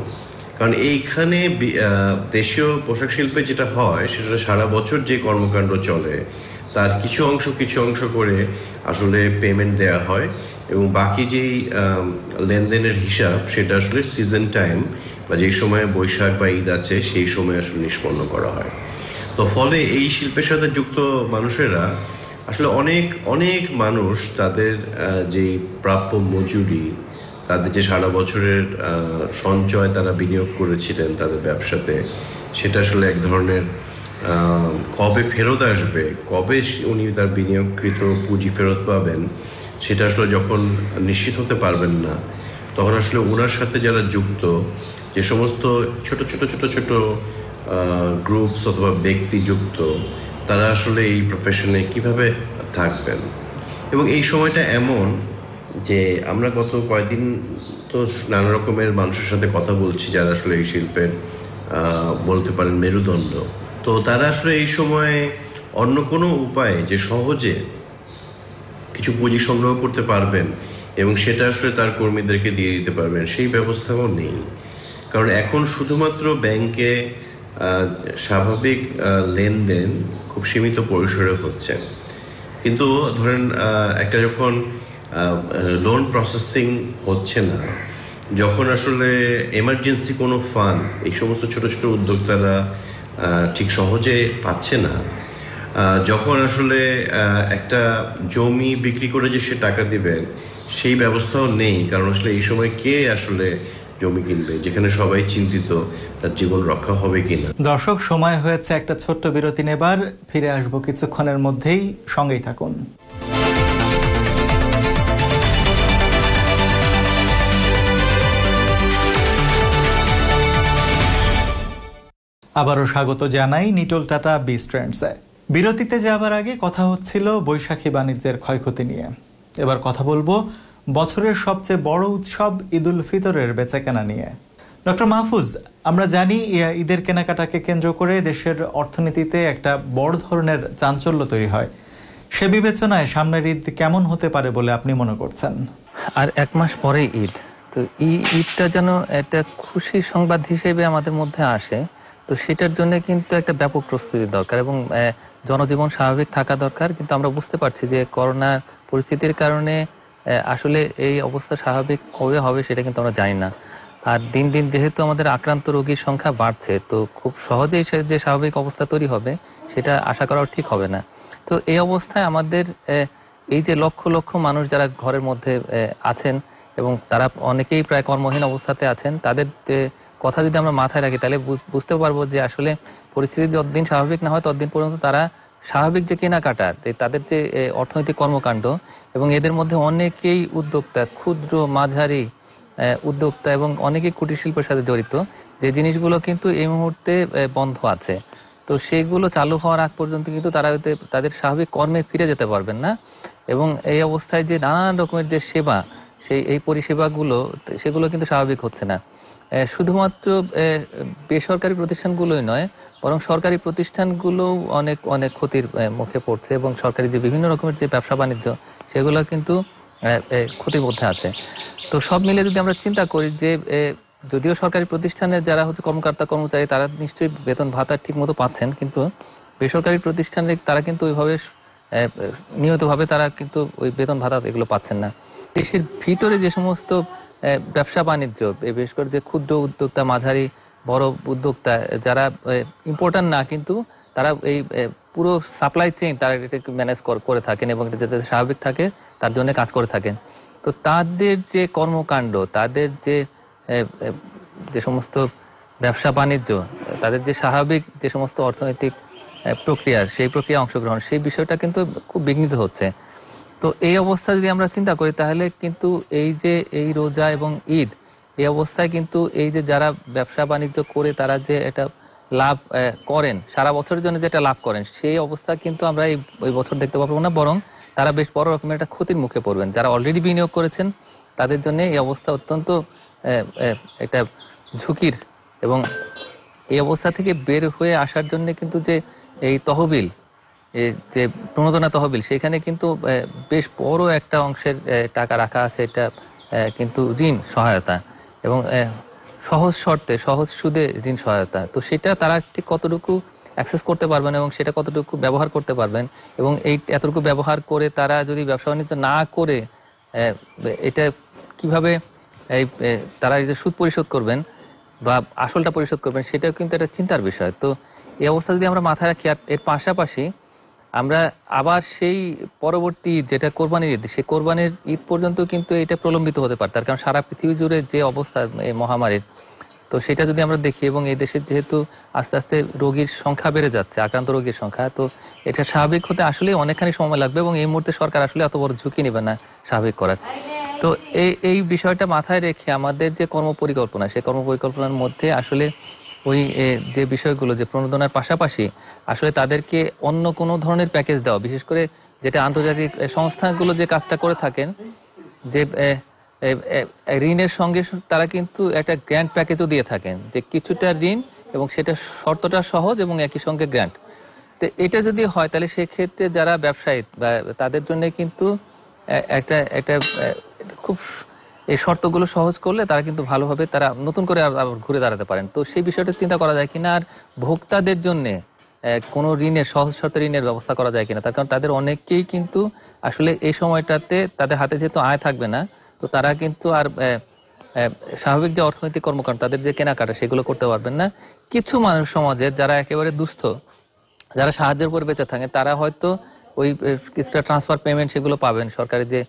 কারণ এইখানে দেশীয় পোশাক শিল্পে যেটা হয়, সেটা সারা বছর যে কর্মকাণ্ড চলে তার কিছু অংশ করে আসলে পেমেন্ট দেওয়া হয়, এবং বাকি যেই লেনদেনের হিসাব সেটা আসলে সিজন টাইম বা যেই সময় বৈশাখ বা ঈদ আছে সেই সময় আসলে নিষ্পন্ন করা হয়। তো ফলে এই শিল্পের সাথে যুক্ত মানুষেরা আসলে অনেক মানুষ তাদের যেই প্রাপ্য মজুরি, তাদের যে সারা বছরের সঞ্চয় তারা বিনিয়োগ করেছিলেন তাদের ব্যবসাতে, সেটা আসলে এক ধরনের কবে ফেরত আসবে, কবে উনি তার বিনিয়োগকৃত পুঁজি ফেরত পাবেন, সেটা আসলে যখন নিশ্চিত হতে পারবেন না, তখন আসলে ওনার সাথে যারা যুক্ত, যে সমস্ত ছোট গ্রুপস অথবা ব্যক্তি যুক্ত, তারা আসলে এই প্রফেশনে কিভাবে থাকবেন। এবং এই সময়টা এমন যে আমরা গত কয়েকদিন তো নানা রকমের মানুষের সাথে কথা বলছি যারা আসলে এই শিল্পের বলতে পারেন মেরুদণ্ড। তো তারা আসলে এই সময়ে অন্য কোনো উপায়ে যে সহজে কিছু পুঁজি সংগ্রহ করতে পারবেন এবং সেটা আসলে তার কর্মীদেরকে দিয়ে দিতে পারবেন, সেই ব্যবস্থাও নেই। কারণ এখন শুধুমাত্র ব্যাংকে স্বাভাবিক লেনদেন খুব সীমিত পরিসরে হচ্ছে। কিন্তু ধরেন একটা যখন লোন প্রসেসিং হচ্ছে না, যখন আসলে এমার্জেন্সি কোনো ফান্ড এই সমস্ত ছোট উদ্যোক্তারা ঠিক সহজে পাচ্ছে না, যখন আসলে একটা জমি বিক্রি করে যে সে টাকা দিবেন সেই ব্যবস্থাও নেই। কারণ আসলে এই সময় কে আসলে জমি কিনবে, যেখানে সবাই চিন্তিত তার জীবন রক্ষা হবে কিনা। দর্শক, সময় হয়েছে একটা ছোট্ট বিরতি নেবার, ফিরে আসবো কিছুক্ষণের মধ্যেই, সঙ্গেই থাকুন। আবারও স্বাগত জানাই নিটোল টাটা বি স্ট্র্যান্ডসে। বিরতিতে যাবার আগে কথা হচ্ছিল বৈশাখী বাণিজ্যের ক্ষয়ক্ষতি নিয়ে। এবার কথা বলবো বছরের সবচেয়ে বড় উৎসব ঈদ উল ফিতরের বেচাকেনা নিয়ে। ডক্টর মাহফুজ, আমরা জানি ঈদের কেনাকাটাকে কেন্দ্র করে দেশের অর্থনীতিতে একটা বড় ধরনের চাঞ্চল্য তৈরি হয়। সে বিবেচনায় সামনের ঈদ কেমন হতে পারে বলে আপনি মনে করছেন? আর এক মাস পরে ঈদ, তো ঈদটা যেন একটা খুশির সংবাদ হিসেবে আমাদের মধ্যে আসে, তো সেটার জন্য কিন্তু একটা ব্যাপক প্রস্তুতি দরকার এবং জনজীবন স্বাভাবিক থাকা দরকার। কিন্তু আমরা বুঝতে পারছি যে করোনার পরিস্থিতির কারণে আসলে এই অবস্থা স্বাভাবিক কবে হবে সেটা কিন্তু আমরা জানি না। আর দিন দিন যেহেতু আমাদের আক্রান্ত রোগীর সংখ্যা বাড়ছে, তো খুব সহজেই যে স্বাভাবিক অবস্থা তৈরি হবে সেটা আশা করাও ঠিক হবে না। তো এই অবস্থায় আমাদের এই যে লক্ষ লক্ষ মানুষ যারা ঘরের মধ্যে আছেন এবং তারা অনেকেই প্রায় কর্মহীন অবস্থাতে আছেন, তাদের কথা যদি আমরা মাথায় রাখি তাহলে বুঝতে পারবো যে আসলে পরিস্থিতি যতদিন স্বাভাবিক না হয় ততদিন পর্যন্ত তারা স্বাভাবিক যে কেনাকাটা, তাদের যে অর্থনৈতিক কর্মকাণ্ড, এবং এদের মধ্যে অনেকেই উদ্যোক্তা, ক্ষুদ্র মাঝারি উদ্যোক্তা এবং অনেকেই কুটির শিল্পের সাথে জড়িত, যে জিনিসগুলো কিন্তু এই মুহূর্তে বন্ধ আছে। তো সেগুলো চালু হওয়ার আগ পর্যন্ত কিন্তু তারা তাদের স্বাভাবিক কর্মে ফিরে যেতে পারবেন না। এবং এই অবস্থায় যে নানান রকমের যে সেবা, এই পরিষেবাগুলো সেগুলো কিন্তু স্বাভাবিক হচ্ছে না। শুধুমাত্র বেসরকারি প্রতিষ্ঠানগুলোই নয়, বরং সরকারি প্রতিষ্ঠানগুলোও অনেক ক্ষতির মুখে পড়ছে এবং সরকারি যে বিভিন্ন রকমের যে ব্যবসা বাণিজ্য সেগুলো কিন্তু ক্ষতির মধ্যে আছে। তো সব মিলে যদি আমরা চিন্তা করি যে যদিও সরকারি প্রতিষ্ঠানের যারা হচ্ছে কর্মকর্তা কর্মচারী তারা নিশ্চয়ই বেতন ভাতা ঠিক মতো পাচ্ছেন, কিন্তু বেসরকারি প্রতিষ্ঠানে তারা কিন্তু ওইভাবে নিয়মিতভাবে তারা কিন্তু ওই বেতন ভাতা এগুলো পাচ্ছেন না। দেশের ভিতরে যে সমস্ত ব্যবসা বাণিজ্য, বিশেষ করে যে ক্ষুদ্র উদ্যোক্তা, মাঝারি বড় উদ্যোক্তা যারা ইম্পর্টেন্ট না কিন্তু তারা এই পুরো সাপ্লাই চেইন তারা এটাকে ম্যানেজ করে থাকেন এবং এটা যাতে স্বাভাবিক থাকে তার জন্য কাজ করে থাকেন। তো তাদের যে কর্মকাণ্ড, তাদের যে সমস্ত ব্যবসা বাণিজ্য, তাদের যে স্বাভাবিক যে সমস্ত অর্থনৈতিক প্রক্রিয়া, সেই প্রক্রিয়া অংশগ্রহণ, সেই বিষয়টা কিন্তু খুব বিঘ্নিত হচ্ছে। তো এই অবস্থা যদি আমরা চিন্তা করি তাহলে কিন্তু এই রোজা এবং ঈদ, এই অবস্থায় কিন্তু এই যে যারা ব্যবসা বাণিজ্য করে তারা যে এটা লাভ করেন, সারা বছরের জন্য যেটা লাভ করেন, সেই অবস্থা কিন্তু আমরা এই বছর দেখতে পাবো না, বরং তারা বেশ বড় রকমের একটা ক্ষতির মুখে পড়বেন। যারা অলরেডি বিনিয়োগ করেছেন তাদের জন্য এই অবস্থা অত্যন্ত একটা ঝুঁকির, এবং এই অবস্থা থেকে বের হয়ে আসার জন্য কিন্তু যে এই তহবিল, যে প্রণোদনা তহবিল, সেখানে কিন্তু বেশ বড় একটা অংশের টাকা রাখা আছে। এটা কিন্তু ঋণ সহায়তা এবং সহজ শর্তে সহজ সুদে ঋণ সহায়তা। তো সেটা তারা ঠিক কতটুকু অ্যাক্সেস করতে পারবেন এবং সেটা কতটুকু ব্যবহার করতে পারবেন, এবং এতটুকু ব্যবহার করে তারা যদি ব্যবসা বাণিজ্য না করে এটা কিভাবে তারা এই যে সুদ পরিশোধ করবেন বা আসলটা পরিশোধ করবেন, সেটাও কিন্তু একটা চিন্তার বিষয়। তো এই অবস্থা যদি আমরা মাথায় রাখি, আর এর পাশাপাশি আমরা আবার সেই পরবর্তী যেটা কোরবানির ঈদ, সেই কোরবানির ঈদ পর্যন্ত কিন্তু এটা প্রলম্বিত হতে পারে, তার কারণ সারা পৃথিবী জুড়ে যে অবস্থা এই মহামারীর, তো সেটা যদি আমরা দেখি, এবং এই দেশের যেহেতু আস্তে আস্তে রোগীর সংখ্যা বেড়ে যাচ্ছে, আক্রান্ত রোগীর সংখ্যা, তো এটা স্বাভাবিক হতে আসলে অনেকখানি সময় লাগবে, এবং এই মুহূর্তে সরকার আসলে এত বড় ঝুঁকি নেবে না স্বাভাবিক করার। তো এই বিষয়টা মাথায় রেখে আমাদের যে কর্মপরিকল্পনা, সেই কর্মপরিকল্পনার মধ্যে আসলে ওই যে বিষয়গুলো, যে প্রণোদনার পাশাপাশি আসলে তাদেরকে অন্য কোনো ধরনের প্যাকেজ দেওয়া, বিশেষ করে যেটা আন্তর্জাতিক সংস্থাগুলো যে কাজটা করে থাকেন, যে ঋণের সঙ্গে তারা কিন্তু একটা গ্র্যান্ট প্যাকেজও দিয়ে থাকেন, যে কিছুটা ঋণ এবং সেটা শর্তটা সহজ এবং একই সঙ্গে গ্র্যান্ট। তো এটা যদি হয় তাহলে সেক্ষেত্রে যারা ব্যবসায়ী বা তাদের জন্য কিন্তু একটা খুব এই শর্তগুলো সহজ করলে তারা কিন্তু ভালোভাবে তারা নতুন করে আবার ঘুরে দাঁড়াতে পারেন। তো সেই বিষয়টা চিন্তা করা যায় কিনা, আর ভোক্তাদের জন্য কোনো ঋণের সহজ শর্তে ঋণের ব্যবস্থা করা যায় কিনা, তার কারণ তাদের অনেকেই কিন্তু আসলে এই সময়টাতে তাদের হাতে যেহেতু আয় থাকবে না, তো তারা কিন্তু আর স্বাভাবিক যে অর্থনৈতিক কর্মকাণ্ড, তাদের যে কেনাকাটা, সেগুলো করতে পারবেন না। কিছু মানুষ সমাজের যারা একেবারে দুস্থ, যারা সাহায্যের উপর বেঁচে থাকেন, তারা হয়তো ওই কিছুটা ট্রান্সফার পেমেন্ট সেগুলো পাবেন, সরকারের যে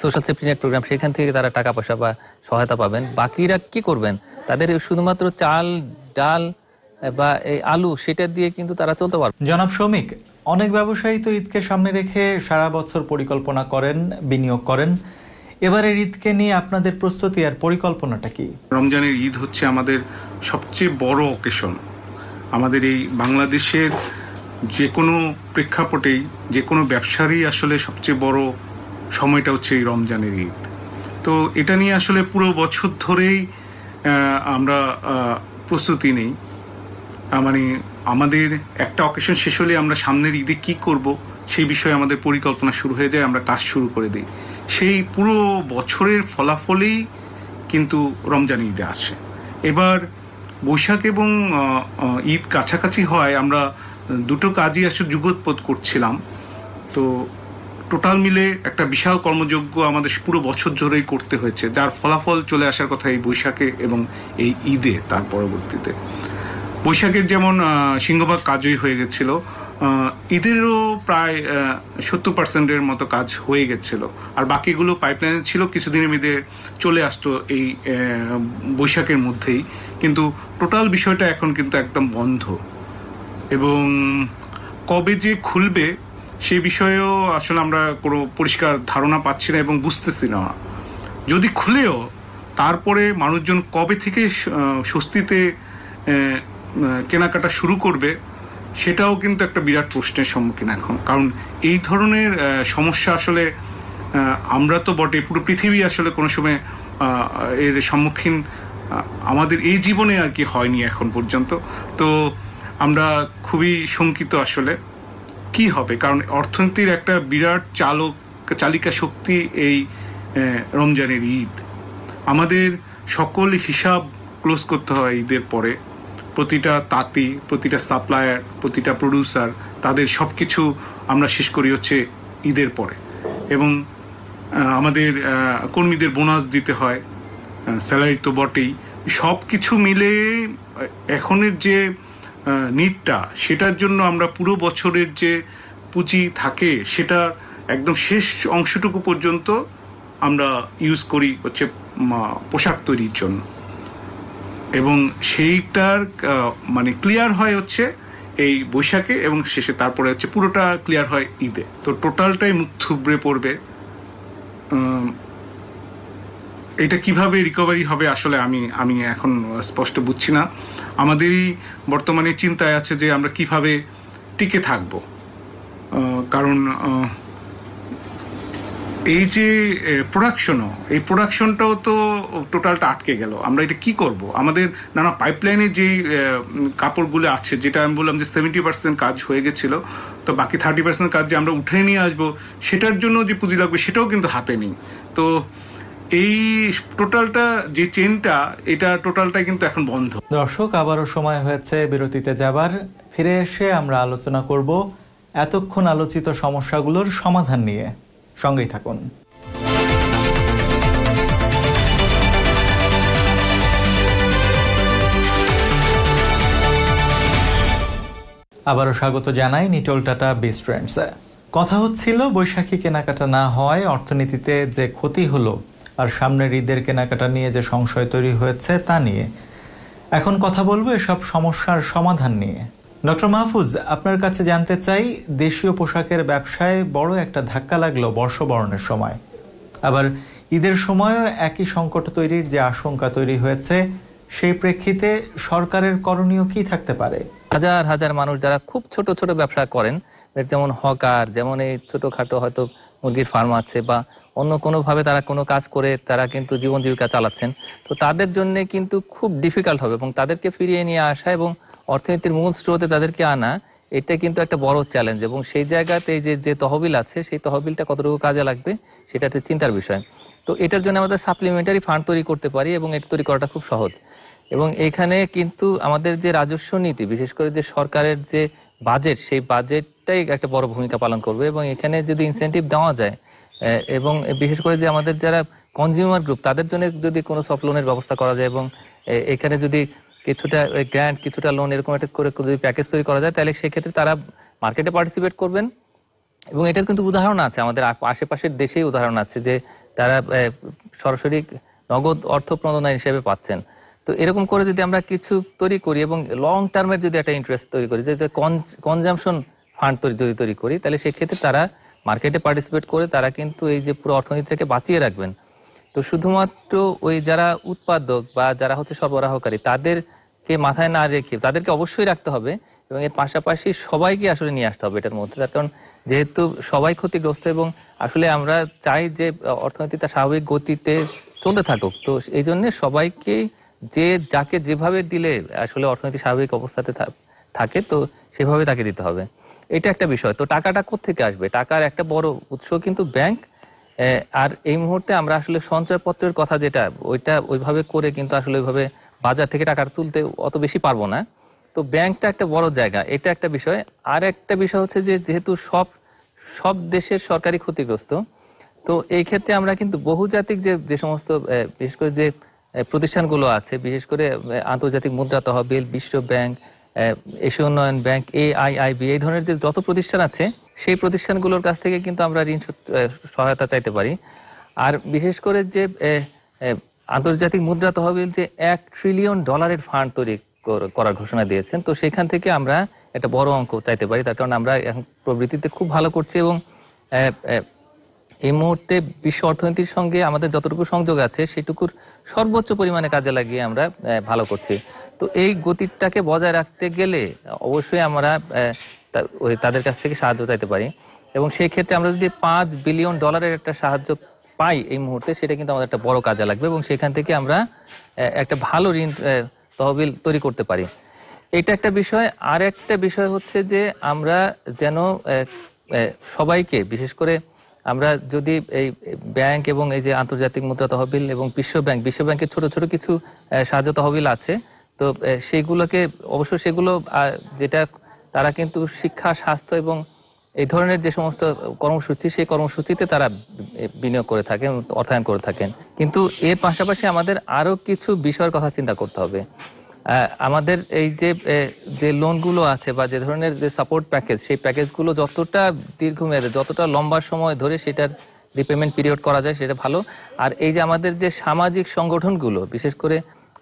সোশ্যাল সেফটি নেট প্রোগ্রাম, সেখান থেকে তারা টাকা পয়সা বা সহায়তা পাবেন। বাকিরা কি করবেন? তাদের শুধুমাত্র চাল, ডাল বা এই আলু, সেটা দিয়ে কিন্তু তারা চলতে পারবে। জনাব শৌমিক, অনেক ব্যবসায়ী তো ঈদকে সামনে রেখে সারা বছর পরিকল্পনা করেন, বিনিয়োগ করেন। এবারের ঈদকে নিয়ে আপনাদের প্রস্তুতি আর পরিকল্পনাটা কি? রমজানের ঈদ হচ্ছে আমাদের সবচেয়ে বড় অকেশন। আমাদের এই বাংলাদেশের যে কোনো প্রেক্ষাপটেই যে কোনো ব্যবসারই আসলে সবচেয়ে বড় সময়টা হচ্ছে এই রমজানের ঈদ। তো এটা নিয়ে আসলে পুরো বছর ধরেই আমরা প্রস্তুতি নেই। মানে আমাদের একটা অকেশন শেষ হলে আমরা সামনের ঈদে কি করব সেই বিষয়ে আমাদের পরিকল্পনা শুরু হয়ে যায়, আমরা কাজ শুরু করে দিই। সেই পুরো বছরের ফলাফলেই কিন্তু রমজান ঈদে আসে। এবার বৈশাখ এবং ঈদ কাছাকাছি হওয়ায় আমরা দুটো কাজই আসলে যুগোৎপদ করছিলাম। তো টোটাল মিলে একটা বিশাল কর্মযজ্ঞ আমাদের পুরো বছর ধরেই করতে হয়েছে, যার ফলাফল চলে আসার কথা এই বৈশাখে এবং এই ঈদে। তার পরবর্তীতে বৈশাখের যেমন সিংহভাগ কাজই হয়ে গেছিল, ঈদেরও প্রায় 70% মতো কাজ হয়ে গেছিল, আর বাকিগুলো পাইপলাইনে ছিল, কিছুদিনের মধ্যে চলে আসতো এই বৈশাখের মধ্যেই। কিন্তু টোটাল বিষয়টা এখন কিন্তু একদম বন্ধ, এবং কবে যে খুলবে সে বিষয়েও আসলে আমরা কোনো পরিষ্কার ধারণা পাচ্ছি না এবং বুঝতেছি না। যদি খুলেও তারপরে মানুষজন কবে থেকে স্বস্তিতে কেনাকাটা শুরু করবে সেটাও কিন্তু একটা বিরাট প্রশ্নের সম্মুখীন এখন। কারণ এই ধরনের সমস্যা আসলে আমরা তো বটে, পুরো পৃথিবী আসলে কোনো সময় এর সম্মুখীন আমাদের এই জীবনে আর কি হয়নি এখন পর্যন্ত। তো আমরা খুবই শঙ্কিত আসলে কি হবে, কারণ অর্থনীতির একটা বিরাট চালিকা শক্তি এই রমজানের ঈদ। আমাদের সকল হিসাব ক্লোজ করতে হয় ঈদের পরে। প্রতিটা তাঁতি, প্রতিটা সাপ্লায়ার, প্রতিটা প্রডিউসার, তাদের সব কিছু আমরা শেষ করি হচ্ছে ঈদের পরে। এবং আমাদের কর্মীদের বোনাস দিতে হয়, স্যালারি তো বটেই। সব কিছু মিলে এখনের যে নিডটা, সেটার জন্য আমরা পুরো বছরের যে পুঁজি থাকে সেটা একদম শেষ অংশটুকু পর্যন্ত আমরা ইউজ করি হচ্ছে পোশাক তৈরির জন্য, এবং সেইটার মানে ক্লিয়ার হয় হচ্ছে এই বৈশাখে, এবং শেষে তারপরে হচ্ছে পুরোটা ক্লিয়ার হয় ঈদে। তো টোটালটাই মুখ থুবড়ে পড়বে। এটা কিভাবে রিকভারি হবে আসলে আমি এখন স্পষ্ট বুঝছি না। আমাদেরই বর্তমানে চিন্তায় আছে যে আমরা কিভাবে টিকে থাকব, কারণ এই যে এই প্রোডাকশনটাও তো টোটালটা আটকে গেল। আমরা এটা কি করব? আমাদের নানা পাইপলাইনে যে কাপড়গুলো আছে, যেটা আমি বললাম যে 70% কাজ হয়ে গেছিল, তো বাকি 30% কাজ যে আমরা উঠে নিয়ে আসবো সেটার জন্য যে পুঁজি লাগবে সেটাও কিন্তু হাতে নেই। তো এই টোটালটা যে চেনটা, এটা টোটালটা কিন্তু এখন বন্ধ। দর্শক, আবারও সময় হয়েছে বিরতিতে যাবার। ফিরে এসে আমরা আলোচনা করব এতক্ষণ আলোচিত সমস্যাগুলোর সমাধান নিয়ে। সঙ্গেই থাকুন। আবারও স্বাগত জানাই নিটল টাটা বেস্ট ফ্রেন্ডসে। কথা হচ্ছিল বৈশাখী কেনাকাটা না হওয়ায় অর্থনীতিতে যে ক্ষতি হলো আর সামনের ঈদের কেনাকাটা নিয়ে যে সংশয় তৈরি হয়েছে তা নিয়ে। এখন কথা বলবো এসব সমস্যার সমাধান নিয়ে। ডক্টর মাহফুজ, আপনার কাছে জানতে চাই, দেশীয় পোশাকের ব্যবসায় বড় একটা ধাক্কা লাগলো বর্ষবরণের সময়, আবার ঈদের সময়ও একই সংকট তৈরির যে আশঙ্কা তৈরি হয়েছে, সেই প্রেক্ষিতে সরকারের করণীয় কি থাকতে পারে? হাজার হাজার মানুষ যারা খুব ছোট ছোট ব্যবসা করেন, যেমন হকার, যেমন এই ছোটখাটো হয়তো মুরগির ফার্ম আছে বা অন্য কোনোভাবে তারা কোনো কাজ করে তারা কিন্তু জীবন জীবিকা চালাচ্ছেন, তো তাদের জন্য কিন্তু খুব ডিফিকাল্ট হবে, এবং তাদেরকে ফিরিয়ে নিয়ে আসা এবং অর্থনীতির মূল স্রোতে তাদেরকে আনা, এটা কিন্তু একটা বড় চ্যালেঞ্জ। এবং সেই জায়গাতে যে তহবিল আছে, সেই তহবিলটা কতটুকু কাজে লাগবে সেটা একটা চিন্তার বিষয়। তো এটার জন্য আমাদের সাপ্লিমেন্টারি ফান্ড তৈরি করতে পারি, এবং এটা তৈরি করাটা খুব সহজ। এবং এখানে কিন্তু আমাদের যে রাজস্ব নীতি, বিশেষ করে যে সরকারের যে বাজেট, সেই বাজেটটাই একটা বড় ভূমিকা পালন করবে। এবং এখানে যদি ইনসেন্টিভ দেওয়া যায়, এবং বিশেষ করে যে আমাদের যারা কনজিউমার গ্রুপ, তাদের জন্য যদি কোনো সফট লোনের ব্যবস্থা করা যায়, এবং এখানে যদি কিছুটা গ্র্যান্ট, কিছুটা লোন, এরকম একটা করে যদি প্যাকেজ তৈরি করা যায়, তাহলে সেক্ষেত্রে তারা মার্কেটে পার্টিসিপেট করবেন। এবং এটার কিন্তু উদাহরণ আছে, আমাদের আশেপাশের দেশেই উদাহরণ আছে যে তারা সরাসরি নগদ অর্থ প্রণোদনা হিসেবে পাচ্ছেন। তো এরকম করে যদি আমরা কিছু তৈরি করি এবং লং টার্মের যদি একটা ইন্টারেস্ট তৈরি করি, যে কনজামশন ফান্ড যদি তৈরি করি, তাহলে সেক্ষেত্রে তারা মার্কেটে পার্টিসিপেট করে তারা কিন্তু এই যে পুরো অর্থনীতিকে বাঁচিয়ে রাখবেন। তো শুধুমাত্র ওই যারা উৎপাদক বা যারা হচ্ছে সরবরাহকারী, তাদেরকে মাথায় না রেখে তাদেরকে অবশ্যই রাখতে হবে, এবং এর পাশাপাশি সবাইকে আসলে নিয়ে আসতে হবে এটার মধ্যে। তার কারণ যেহেতু সবাই ক্ষতিগ্রস্ত, এবং আসলে আমরা চাই যে অর্থনীতিটা স্বাভাবিক গতিতে চলতে থাকুক, তো এই জন্য সবাইকে যাকে যেভাবে দিলে আসলে অর্থনীতি স্বাভাবিক অবস্থাতে থাকে, তো সেভাবে তাকে দিতে হবে। এটা একটা বিষয়। তো টাকাটা কোত্থেকে আসবে? টাকার একটা বড় উৎস কিন্তু ব্যাংক। আর এই মুহূর্তে আমরা আসলে সঞ্চয়পত্রের কথা যেটা, ওইটা ওইভাবে করে কিন্তু আসলে ওইভাবে বাজার থেকে টাকা তুলতে অত বেশি পারবো না। তো ব্যাংকটা একটা বড় জায়গা, এটা একটা বিষয়। আর একটা বিষয় হচ্ছে যে যেহেতু সব দেশের সরকারি ক্ষতিগ্রস্ত, তো এই ক্ষেত্রে আমরা কিন্তু বহুজাতিক যে সমস্ত বিশেষ করে যে প্রতিষ্ঠানগুলো আছে, বিশেষ করে আন্তর্জাতিক মুদ্রা তহবিল, বিশ্ব ব্যাংক, এশীয় উন্নয়ন ব্যাংক, AIIB, এই ধরনের যে যত প্রতিষ্ঠান আছে, সেই প্রতিষ্ঠানগুলোর কাছ থেকে কিন্তু আমরা ঋণ সহায়তা চাইতে পারি। আর বিশেষ করে যে আন্তর্জাতিক মুদ্রা তহবিল যে $1 ট্রিলিয়ন ফান্ড তৈরি করার ঘোষণা দিয়েছেন, তো সেখান থেকে আমরা একটা বড় অঙ্ক চাইতে পারি। তার কারণ আমরা এখন প্রবৃত্তিতে খুব ভালো করছি, এবং এই মুহূর্তে বিশ্ব অর্থনীতির সঙ্গে আমাদের যতটুকু সংযোগ আছে সেটুকুর সর্বোচ্চ পরিমাণে কাজে লাগিয়ে আমরা ভালো করছি। তো এই গতিটাকে বজায় রাখতে গেলে অবশ্যই আমরা তাদের কাছ থেকে সাহায্য চাইতে পারি, এবং সেই ক্ষেত্রে আমরা যদি $5 বিলিয়ন একটা সাহায্য পাই এই মুহূর্তে, সেটা কিন্তু আমাদের একটা বড় কাজে লাগবে, এবং সেখান থেকে আমরা একটা ভালো ঋণ তহবিল তৈরি করতে পারি। এটা একটা বিষয়। আর একটা বিষয় হচ্ছে যে আমরা যেন সবাইকে, বিশেষ করে আমরা যদি এই ব্যাংক এবং এই যে আন্তর্জাতিক মুদ্রা তহবিল এবং বিশ্ব ব্যাংকের ছোট ছোট কিছু সাহায্য তহবিল আছে, তো সেগুলোকে অবশ্য সেগুলো যেটা তারা কিন্তু শিক্ষা, স্বাস্থ্য এবং এই ধরনের যে সমস্ত কর্মসূচি, সেই কর্মসূচিতে তারা বিনিয়োগ করে থাকেন, অর্থায়ন করে থাকেন। কিন্তু এর পাশাপাশি আমাদের আরও কিছু বিষয়ের কথা চিন্তা করতে হবে। আমাদের এই যে লোনগুলো আছে বা যে ধরনের যে সাপোর্ট প্যাকেজ, সেই প্যাকেজগুলো যতটা দীর্ঘমেয়াদে, যতটা লম্বা সময় ধরে সেটার রিপেমেন্ট পিরিয়ড করা যায় সেটা ভালো। আর এই যে আমাদের যে সামাজিক সংগঠনগুলো, বিশেষ করে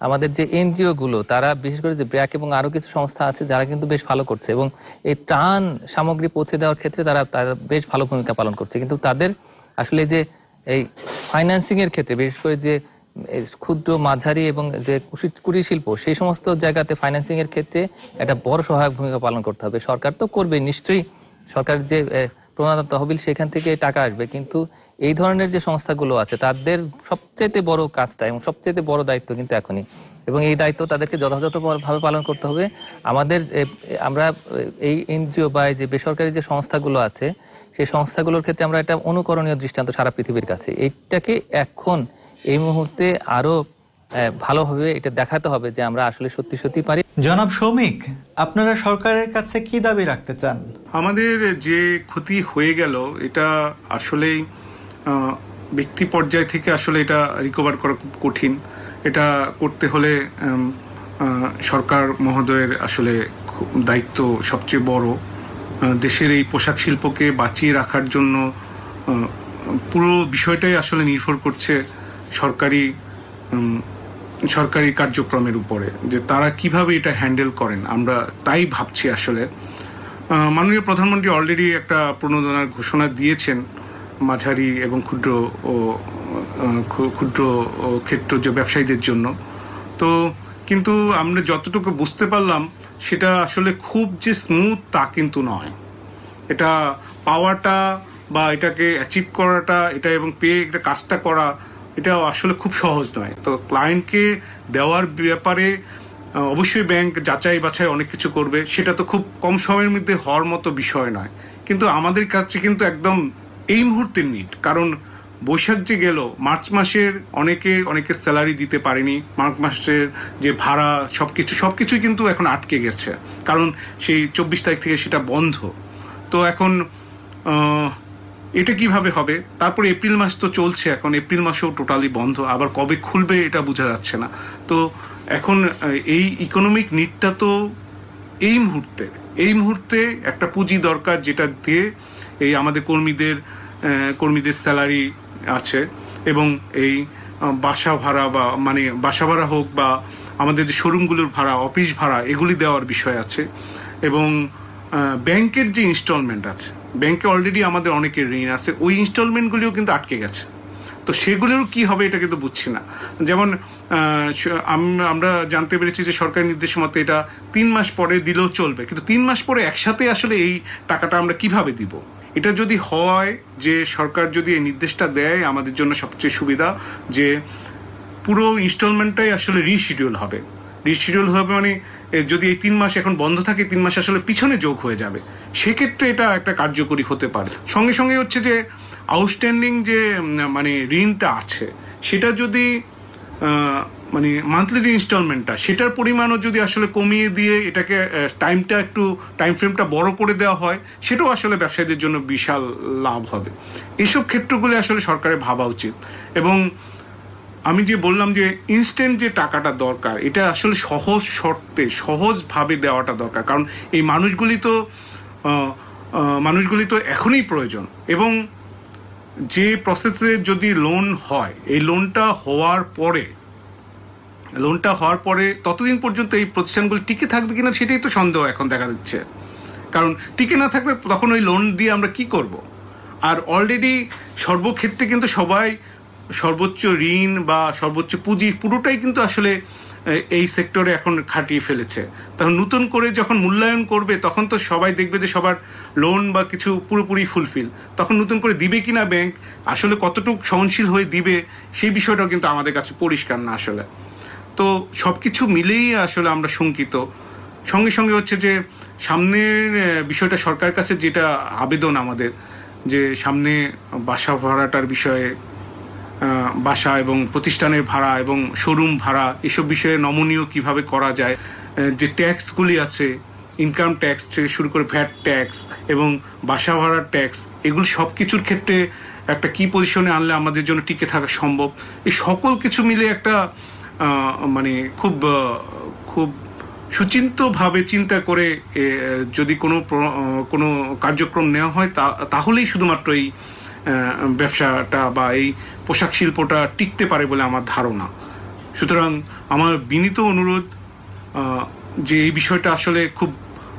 আমাদের যে এনজিও গুলো, তারা বিশেষ করে যে ব্র্যাক এবং আরো কিছু সংস্থা আছে যারা কিন্তু বেশ ভালো করছে এবং এই ত্রাণ সামগ্রী পৌঁছে দেওয়ার ক্ষেত্রে তারা বেশ ভালো ভূমিকা পালন করছে। কিন্তু তাদের আসলে যে এই ফাইন্যান্সিং এর ক্ষেত্রে, বিশেষ করে যে ক্ষুদ্র মাঝারি এবং যে কুটির শিল্প, সেই সমস্ত জায়গাতে ফাইন্যান্সিং এর ক্ষেত্রে একটা বড় সহায়ক ভূমিকা পালন করতে হবে। সরকার তো করবে নিশ্চয়ই, সরকারের যে প্রণোদনা তহবিল সেখান থেকে টাকা আসবে, কিন্তু এই ধরনের যে সংস্থাগুলো আছে তাদের সবচেয়ে বড় কাজটা এবং সবচেয়ে বড় দায়িত্ব কিন্তু এখনই, এবং এই দায়িত্ব তাদেরকে যথাযথভাবে পালন করতে হবে। আমরা এই এনজিও বা যে বেসরকারি যে সংস্থাগুলো আছে সেই সংস্থাগুলোর ক্ষেত্রে আমরা একটা অনুকরণীয় দৃষ্টান্ত সারা পৃথিবীর কাছে। এইটাকে এখন এই মুহূর্তে আরো ভালোভাবে এটা দেখাতে হবে যে আমরা আসলে সত্যি সত্যি পারি। জনাব শৌমিক, আপনারা সরকারের কাছে কি দাবি রাখতে চান? আমাদের যে ক্ষতি হয়ে গেল এটা আসলেই ব্যক্তি পর্যায় থেকে আসলে এটা রিকভার করা খুব কঠিন। এটা করতে হলে সরকার মহোদয়ের আসলে দায়িত্ব সবচেয়ে বড়। দেশের এই পোশাক শিল্পকে বাঁচিয়ে রাখার জন্য পুরো বিষয়টাই আসলে নির্ভর করছে সরকারি কার্যক্রমের উপরে, যে তারা কিভাবে এটা হ্যান্ডেল করেন। আমরা তাই ভাবছি আসলে। মাননীয় প্রধানমন্ত্রী অলরেডি একটা প্রণোদনার ঘোষণা দিয়েছেন মাঝারি এবং ক্ষুদ্র ক্ষেত্র যে ব্যবসায়ীদের জন্য। তো কিন্তু আমরা যতটুকু বুঝতে পারলাম সেটা আসলে খুব যে স্মুথ তা কিন্তু নয়। এটা পাওয়াটা বা এটাকে অ্যাচিভ করাটা, এটা এবং পেয়ে একটা কাজটা করা, এটা আসলে খুব সহজ নয়। তো ক্লায়েন্টকে দেওয়ার ব্যাপারে অবশ্যই ব্যাংক যাচাই বাছাই অনেক কিছু করবে, সেটা তো খুব কম সময়ের মধ্যে হওয়ার মতো বিষয় নয়। কিন্তু আমাদের কাছে কিন্তু একদম এই মুহূর্তের নিড, কারণ বৈশাখ যে গেল, মার্চ মাসের অনেকে স্যালারি দিতে পারেনি, মার্চ মাসের যে ভাড়া সবকিছুই কিন্তু এখন আটকে গেছে, কারণ সেই 24 তারিখ থেকে সেটা বন্ধ। তো এখন এটা কিভাবে হবে? তারপরে এপ্রিল মাস তো চলছে, এখন এপ্রিল মাসেও টোটালি বন্ধ, আবার কবে খুলবে এটা বোঝা যাচ্ছে না। তো এখন এই ইকোনমিক নিডটা তো এই মুহূর্তে একটা পুঁজি দরকার, যেটা দিয়ে এই আমাদের কর্মীদের স্যালারি আছে এবং এই বাসা ভাড়া বা বাসা ভাড়া হোক বা আমাদের যে শোরুমগুলোর ভাড়া, অফিস ভাড়া, এগুলি দেওয়ার বিষয় আছে। এবং ব্যাংকের যে ইনস্টলমেন্ট আছে, ব্যাংকে অলরেডি আমাদের অনেকের ঋণ আছে, ওই ইনস্টলমেন্টগুলিও কিন্তু আটকে গেছে। তো সেগুলোর কি হবে এটা কিন্তু বুঝছি না। যেমন আমরা জানতে পেরেছি যে সরকারি নির্দেশ মতে এটা 3 মাস পরে দিলেও চলবে, কিন্তু 3 মাস পরে একসাথে আসলে এই টাকাটা আমরা কিভাবে দিব? এটা যদি হয় যে সরকার যদি এই নির্দেশটা দেয়, আমাদের জন্য সবচেয়ে সুবিধা যে পুরো ইনস্টলমেন্টটাই আসলে রিশিডিউল হবে মানে যদি এই 3 মাস এখন বন্ধ থাকে, 3 মাস আসলে পিছনে যোগ হয়ে যাবে, সেক্ষেত্রে এটা একটা কার্যকরী হতে পারে। সঙ্গে সঙ্গে হচ্ছে যে আউটস্ট্যান্ডিং যে ঋণটা আছে, সেটা যদি মান্থলি যে ইনস্টলমেন্টটা, সেটার পরিমাণও যদি আসলে কমিয়ে দিয়ে এটাকে টাইম ফ্রেমটা বড় করে দেওয়া হয়, সেটাও আসলে ব্যবসায়ীদের জন্য বিশাল লাভ হবে। এইসব ক্ষেত্রগুলো আসলে সরকারের ভাবা উচিত। এবং আমি যে বললাম যে ইনস্ট্যান্ট যে টাকাটা দরকার, এটা আসলে সহজ শর্তে সহজভাবে দেওয়াটা দরকার, কারণ এই মানুষগুলি তো এখনই প্রয়োজন। এবং যে প্রসেসে যদি লোন হয়, এই লোনটা হওয়ার পরে ততদিন পর্যন্ত এই প্রতিষ্ঠানগুলি টিকে থাকবে কিনা সেটাই তো সন্দেহ এখন দেখা দিচ্ছে। কারণ টিকে না থাকলে তখন ওই লোন দিয়ে আমরা কি করব? আর অলরেডি সর্বক্ষেত্রে কিন্তু সবাই সর্বোচ্চ ঋণ বা সর্বোচ্চ পুঁজি পুরোটাই কিন্তু আসলে এই সেক্টরে এখন খাটিয়ে ফেলেছে। তখন নতুন করে যখন মূল্যায়ন করবে, তখন তো সবাই দেখবে যে সবার লোন বা কিছু পুরোপুরি ফুলফিল, তখন নতুন করে দিবে কিনা ব্যাংক, আসলে কতটুকু সহনশীল হয়ে দিবে, সেই বিষয়টাও কিন্তু আমাদের কাছে পরিষ্কার না আসলে। তো সব কিছু মিলেই আসলে আমরা শঙ্কিত। সঙ্গে সঙ্গে হচ্ছে যে সামনের বিষয়টা, সরকারের কাছে যেটা আবেদন আমাদের, যে সামনে বাসা ভাড়াটার বিষয়ে, বাসা এবং প্রতিষ্ঠানের ভাড়া এবং শোরুম ভাড়া, এসব বিষয়ে নমনীয় কিভাবে করা যায়। যে ট্যাক্সগুলি আছে, ইনকাম ট্যাক্স থেকে শুরু করে ভ্যাট ট্যাক্স এবং বাসা ভাড়ার ট্যাক্স, এগুলি সব কিছুর ক্ষেত্রে একটা কি পজিশনে আনলে আমাদের জন্য টিকে থাকা সম্ভব, এই সকল কিছু মিলে একটা খুব সুচিন্তিতভাবে চিন্তা করে যদি কোনো কার্যক্রম নেওয়া হয় তাহলেই শুধুমাত্র এই ব্যবসাটা বা এই পোশাক শিল্পটা টিকতে পারে বলে আমার ধারণা। সুতরাং আমার বিনীত অনুরোধ যে এই বিষয়টা আসলে খুব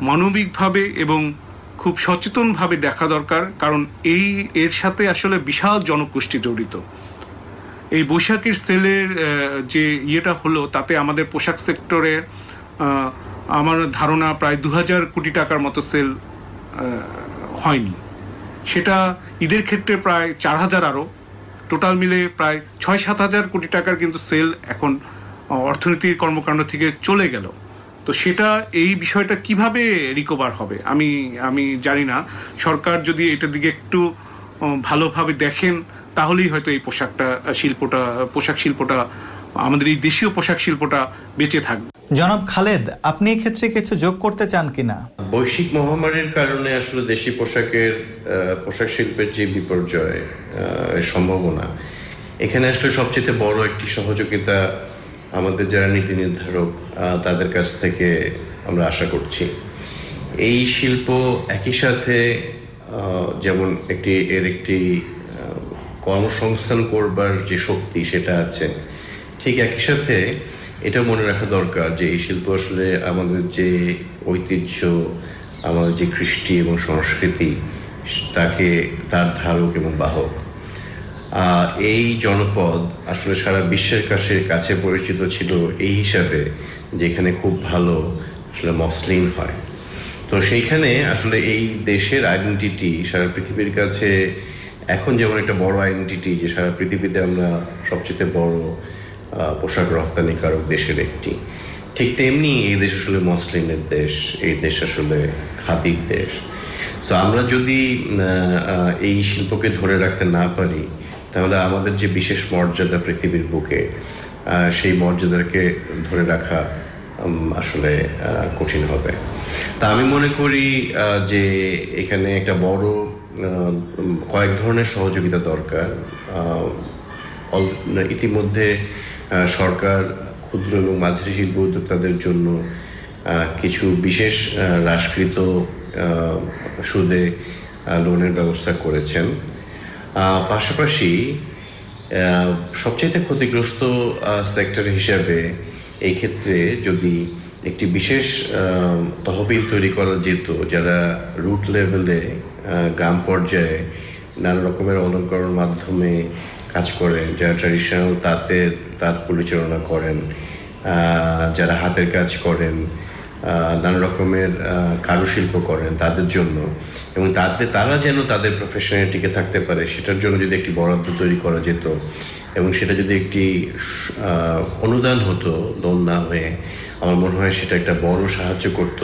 মানবিকভাবে এবং খুব সচেতনভাবে দেখা দরকার, কারণ এর সাথে আসলে বিশাল জনগোষ্ঠী জড়িত। এই বৈশাখের সেলের যে ইয়েটা হলো তাতে আমাদের পোশাক সেক্টরে আমার ধারণা প্রায় 2000 কোটি টাকার মতো সেল হয়নি। সেটা ঈদের ক্ষেত্রে প্রায় 4000, আরও টোটাল মিলে প্রায় 6-7 হাজার কোটি টাকার কিন্তু সেল এখন অর্থনীতির কর্মকাণ্ড থেকে চলে গেল। তো সেটা এই বিষয়টা কিভাবে রিকভার হবে আমি জানি না। সরকার যদি এটার দিকে একটু ভালোভাবে দেখেন তাহলেই হয়তো এই পোশাক শিল্পটা আমাদের এই দেশীয় পোশাক শিল্পটা বেঁচে থাকবে। জনাব খালেদ, আপনি এক্ষেত্রে কিছু যোগ করতে চান কিনা? বৈশ্বিক মহামারীর কারণে আসলে দেশি পোশাক শিল্পের যে বিপর্যয় সম্ভাবনা, এখানে আসলে সবচেয়ে বড় একটি সহযোগিতা আমাদের যারা নীতি নির্ধারক তাদের কাছ থেকে আমরা আশা করছি। এই শিল্প একই সাথে যেমন একটি কর্মসংস্থান করবার যে শক্তি সেটা আছে, ঠিক একই সাথে এটা মনে রাখা দরকার যে এই শিল্প আসলে আমাদের যে ঐতিহ্য, আমাদের যে কৃষ্টি এবং সংস্কৃতি তার ধারক এবং বাহক। এই জনপদ আসলে সারা বিশ্বের কাছে পরিচিত ছিল এই হিসাবে যেখানে খুব ভালো আসলে মসলিন হয়। তো সেইখানে আসলে এই দেশের আইডেন্টিটি সারা পৃথিবীর কাছে এখন যেমন একটা বড় আইডেন্টিটি যে সারা পৃথিবীতে আমরা সবচেয়ে বড় পোশাক রপ্তানিকারক দেশের একটি, ঠিক তেমনি এই দেশ আসলে মসলিনের দেশ, এই দেশ আসলে খাদির দেশ। সো আমরা যদি এই শিল্পকে ধরে রাখতে না পারি তাহলে আমাদের যে বিশেষ মর্যাদা পৃথিবীর বুকে, সেই মর্যাদাকে ধরে রাখা আসলে কঠিন হবে। তা আমি মনে করি যে এখানে একটা বড় কয়েক ধরনের সহযোগিতা দরকার। ইতিমধ্যে সরকার ক্ষুদ্র এবং মাঝারি শিল্প উদ্যোক্তাদের জন্য কিছু বিশেষ হ্রাসকৃত সুদে লোনের ব্যবস্থা করেছেন। পাশাপাশি সবচেয়ে ক্ষতিগ্রস্ত সেক্টর হিসাবে এই ক্ষেত্রে যদি একটি বিশেষ তহবিল তৈরি করা যেত, যারা রুট লেভেলে গ্রাম পর্যায়ে নানা রকমের অলংকরণ মাধ্যমে কাজ করেন, যারা ট্র্যাডিশনাল তাঁত পরিচালনা করেন, যারা হাতের কাজ করেন, নানা রকমের কারুশিল্প করেন তাদের জন্য, এবং তারা যেন তাদের প্রফেশনে টিকে থাকতে পারে সেটার জন্য যদি একটি বরাদ্দ তৈরি করা যেত এবং সেটা যদি একটি অনুদান হতো, লোন না হয়ে, আমার মনে হয় সেটা একটা বড় সাহায্য করত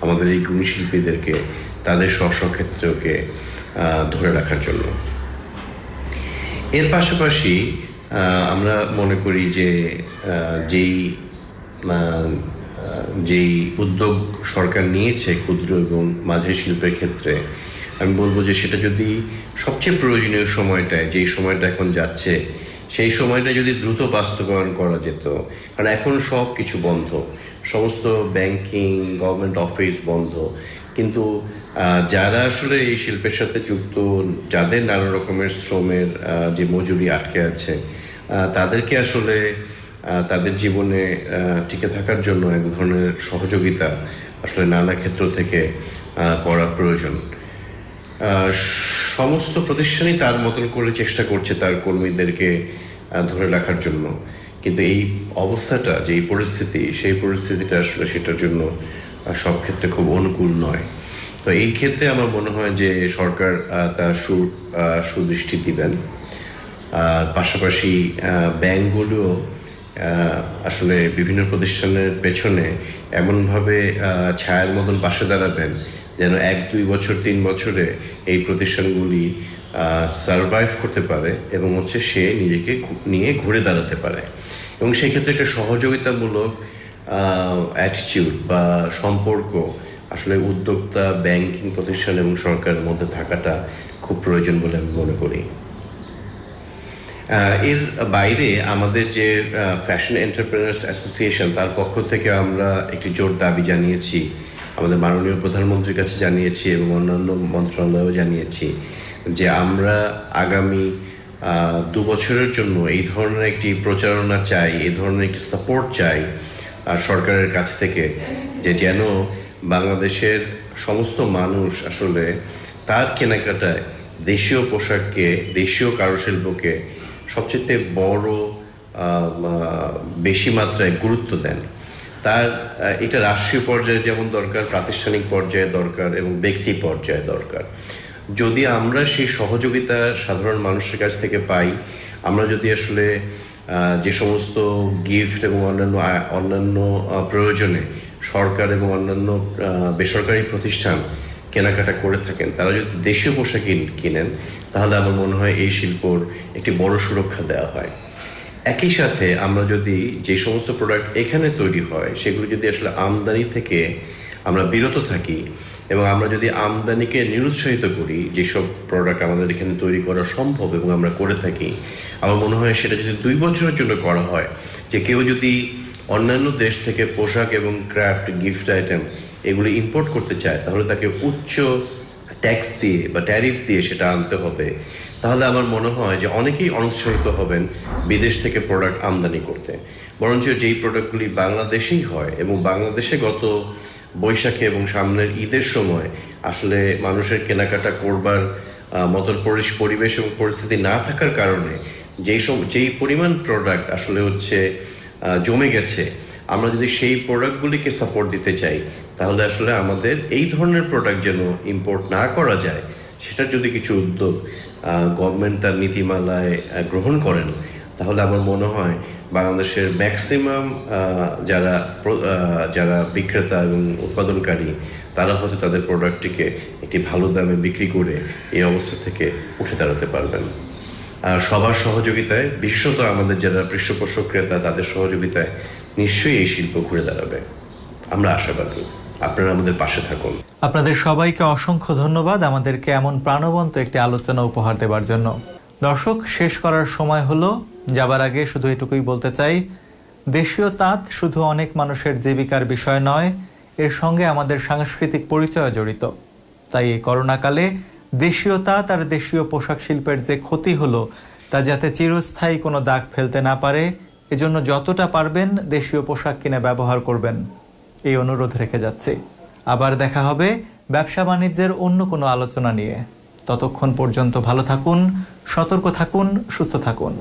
আমাদের এই গুণী শিল্পীদেরকে তাদের স্বক্ষেত্রকে ধরে রাখার জন্য। এর পাশাপাশি আমরা মনে করি যে যেই উদ্যোগ সরকার নিয়েছে ক্ষুদ্র এবং মাঝারি শিল্পের ক্ষেত্রে, আমি বলবো যে সেটা যদি সবচেয়ে প্রয়োজনীয় সময়টায়, যেই সময়টা এখন যাচ্ছে, সেই সময়টা যদি দ্রুত বাস্তবায়ন করা যেত। কারণ এখন সব কিছু বন্ধ, সমস্ত ব্যাংকিং, গভর্নমেন্ট অফিস বন্ধ, কিন্তু যারা আসলে এই শিল্পের সাথে যুক্ত, যাদের নানা রকমের শ্রমের যে মজুরি আটকে আছে, তাদেরকে আসলে তাদের জীবনে টিকে থাকার জন্য এক ধরনের সহযোগিতা আসলে নানা ক্ষেত্র থেকে করা প্রয়োজন। সমস্ত প্রতিষ্ঠানই তার মতন করে চেষ্টা করছে তার কর্মীদেরকে ধরে রাখার জন্য, কিন্তু এই অবস্থাটা, যে এই পরিস্থিতি, সেই পরিস্থিতিটা আসলে সেটার জন্য সব ক্ষেত্রে খুব অনুকূল নয়। তো এই ক্ষেত্রে আমার মনে হয় যে সরকার তার সুদৃষ্টি দিবেন। আর পাশাপাশি ব্যাংকগুলো আসলে বিভিন্ন প্রতিষ্ঠানের পেছনে এমনভাবে ছায়ার মতন পাশে দাঁড়াবেন যেন 1-2 বছর 3 বছরে এই প্রতিষ্ঠানগুলি সারভাইভ করতে পারে এবং সে নিজেকে নিয়ে ঘুরে দাঁড়াতে পারে। এবং সেই ক্ষেত্রে একটা সহযোগিতামূলক অ্যাটিটিউড বা সম্পর্ক আসলে উদ্যোক্তা, ব্যাংকিং প্রতিষ্ঠান এবং সরকারের মধ্যে থাকাটা খুব প্রয়োজন বলে আমি মনে করি। এর বাইরে আমাদের যে ফ্যাশন এন্টারপ্রেনার্স অ্যাসোসিয়েশন, তার পক্ষ থেকে আমরা একটি জোর দাবি জানিয়েছি, আমাদের মাননীয় প্রধানমন্ত্রীর কাছে জানিয়েছি এবং অন্যান্য মন্ত্রণালয়েও জানিয়েছি যে আমরা আগামী 2 বছরের জন্য এই ধরনের একটি প্রচারণা চাই, এই ধরনের একটি সাপোর্ট চাই সরকারের কাছ থেকে, যে যেন বাংলাদেশের সমস্ত মানুষ আসলে তার কেনাকাটায় দেশীয় পোশাককে, দেশীয় কারুশিল্পকে সবচেয়ে বড় বেশি মাত্রায় গুরুত্ব দেন। তার এটা রাষ্ট্রীয় পর্যায়ে যেমন দরকার, প্রাতিষ্ঠানিক পর্যায়ে দরকার এবং ব্যক্তি পর্যায়ে দরকার। যদি আমরা সেই সহযোগিতা সাধারণ মানুষের কাছ থেকে পাই, আমরা যদি আসলে যে সমস্ত গিফট এবং অন্যান্য প্রয়োজনে সরকার এবং অন্যান্য বেসরকারি প্রতিষ্ঠান কেনাকাটা করে থাকেন, তারা যদি দেশীয় পোশাক কিনেন, তাহলে আমার মনে হয় এই শিল্পর একটি বড় সুরক্ষা দেওয়া হয়। একই সাথে আমরা যদি যে সমস্ত প্রোডাক্ট এখানে তৈরি হয় সেগুলো যদি আসলে আমদানি থেকে আমরা বিরত থাকি এবং আমরা যদি আমদানিকে নিরুৎসাহিত করি, যেসব প্রোডাক্ট আমাদের এখানে তৈরি করা সম্ভব এবং আমরা করে থাকি, আমার মনে হয় সেটা যদি 2 বছরের জন্য করা হয়, যে কেউ যদি অন্যান্য দেশ থেকে পোশাক এবং ক্রাফট, গিফট আইটেম এগুলি ইম্পোর্ট করতে চায়, তাহলে তাকে উচ্চ ট্যাক্স দিয়ে বা ট্যারিফ দিয়ে সেটা আনতে হবে। তাহলে আমার মনে হয় যে অনেকেই অনুৎসাহিত হবেন বিদেশ থেকে প্রোডাক্ট আমদানি করতে, বরঞ্চ যেই প্রোডাক্টগুলি বাংলাদেশেই হয় এবং বাংলাদেশে গত বৈশাখে এবং সামনের ঈদের সময় আসলে মানুষের কেনাকাটা করবার মতন পরিবেশ এবং পরিস্থিতি না থাকার কারণে যেই পরিমাণ প্রোডাক্ট আসলে জমে গেছে, আমরা যদি সেই প্রোডাক্টগুলিকে সাপোর্ট দিতে চাই, তাহলে আসলে আমাদের এই ধরনের প্রোডাক্ট যেন ইম্পোর্ট না করা যায়, সেটার যদি কিছু উদ্যোগ গভর্নমেন্ট তার নীতিমালায় গ্রহণ করেন, তাহলে আমার মনে হয় বাংলাদেশের ম্যাক্সিমাম যারা বিক্রেতা এবং উৎপাদনকারী, তারা হয়তো তাদের প্রোডাক্টটিকে একটি ভালো দামে বিক্রি করে এই অবস্থা থেকে উঠে দাঁড়াতে পারবেন। সবার সহযোগিতায়, বিশেষত আমাদের যারা পৃষ্ঠপোষক ক্রেতা, তাদের সহযোগিতায় নিশ্চয়ই এই শিল্প ঘুরে দাঁড়াবে। আমরা আশাবাদী। আপনারা আমাদের পাশে থাকুন। আপনাদের সবাইকে অসংখ্য ধন্যবাদ আমাদেরকে এমন প্রাণবন্ত একটি আলোচনা উপহার দেওয়ার জন্য। দর্শক, শেষ করার সময় হলো। যাবার আগে শুধু এটুকুই বলতে চাই, দেশীয় তাঁত শুধু অনেক মানুষের জীবিকার বিষয় নয়, এর সঙ্গে আমাদের সাংস্কৃতিক পরিচয় জড়িত। তাই এই করোনাকালে দেশীয় তাঁত আর দেশীয় পোশাক শিল্পের যে ক্ষতি হলো, তা যাতে চিরস্থায়ী কোনো দাগ ফেলতে না পারে, এজন্য যতটা পারবেন দেশীয় পোশাক কিনে ব্যবহার করবেন, এই অনুরোধ রেখে যাচ্ছি। আবার দেখা হবে ব্যবসা বাণিজ্যের অন্য কোনো আলোচনা নিয়ে। ততক্ষণ পর্যন্ত ভালো থাকুন, সতর্ক থাকুন, সুস্থ থাকুন।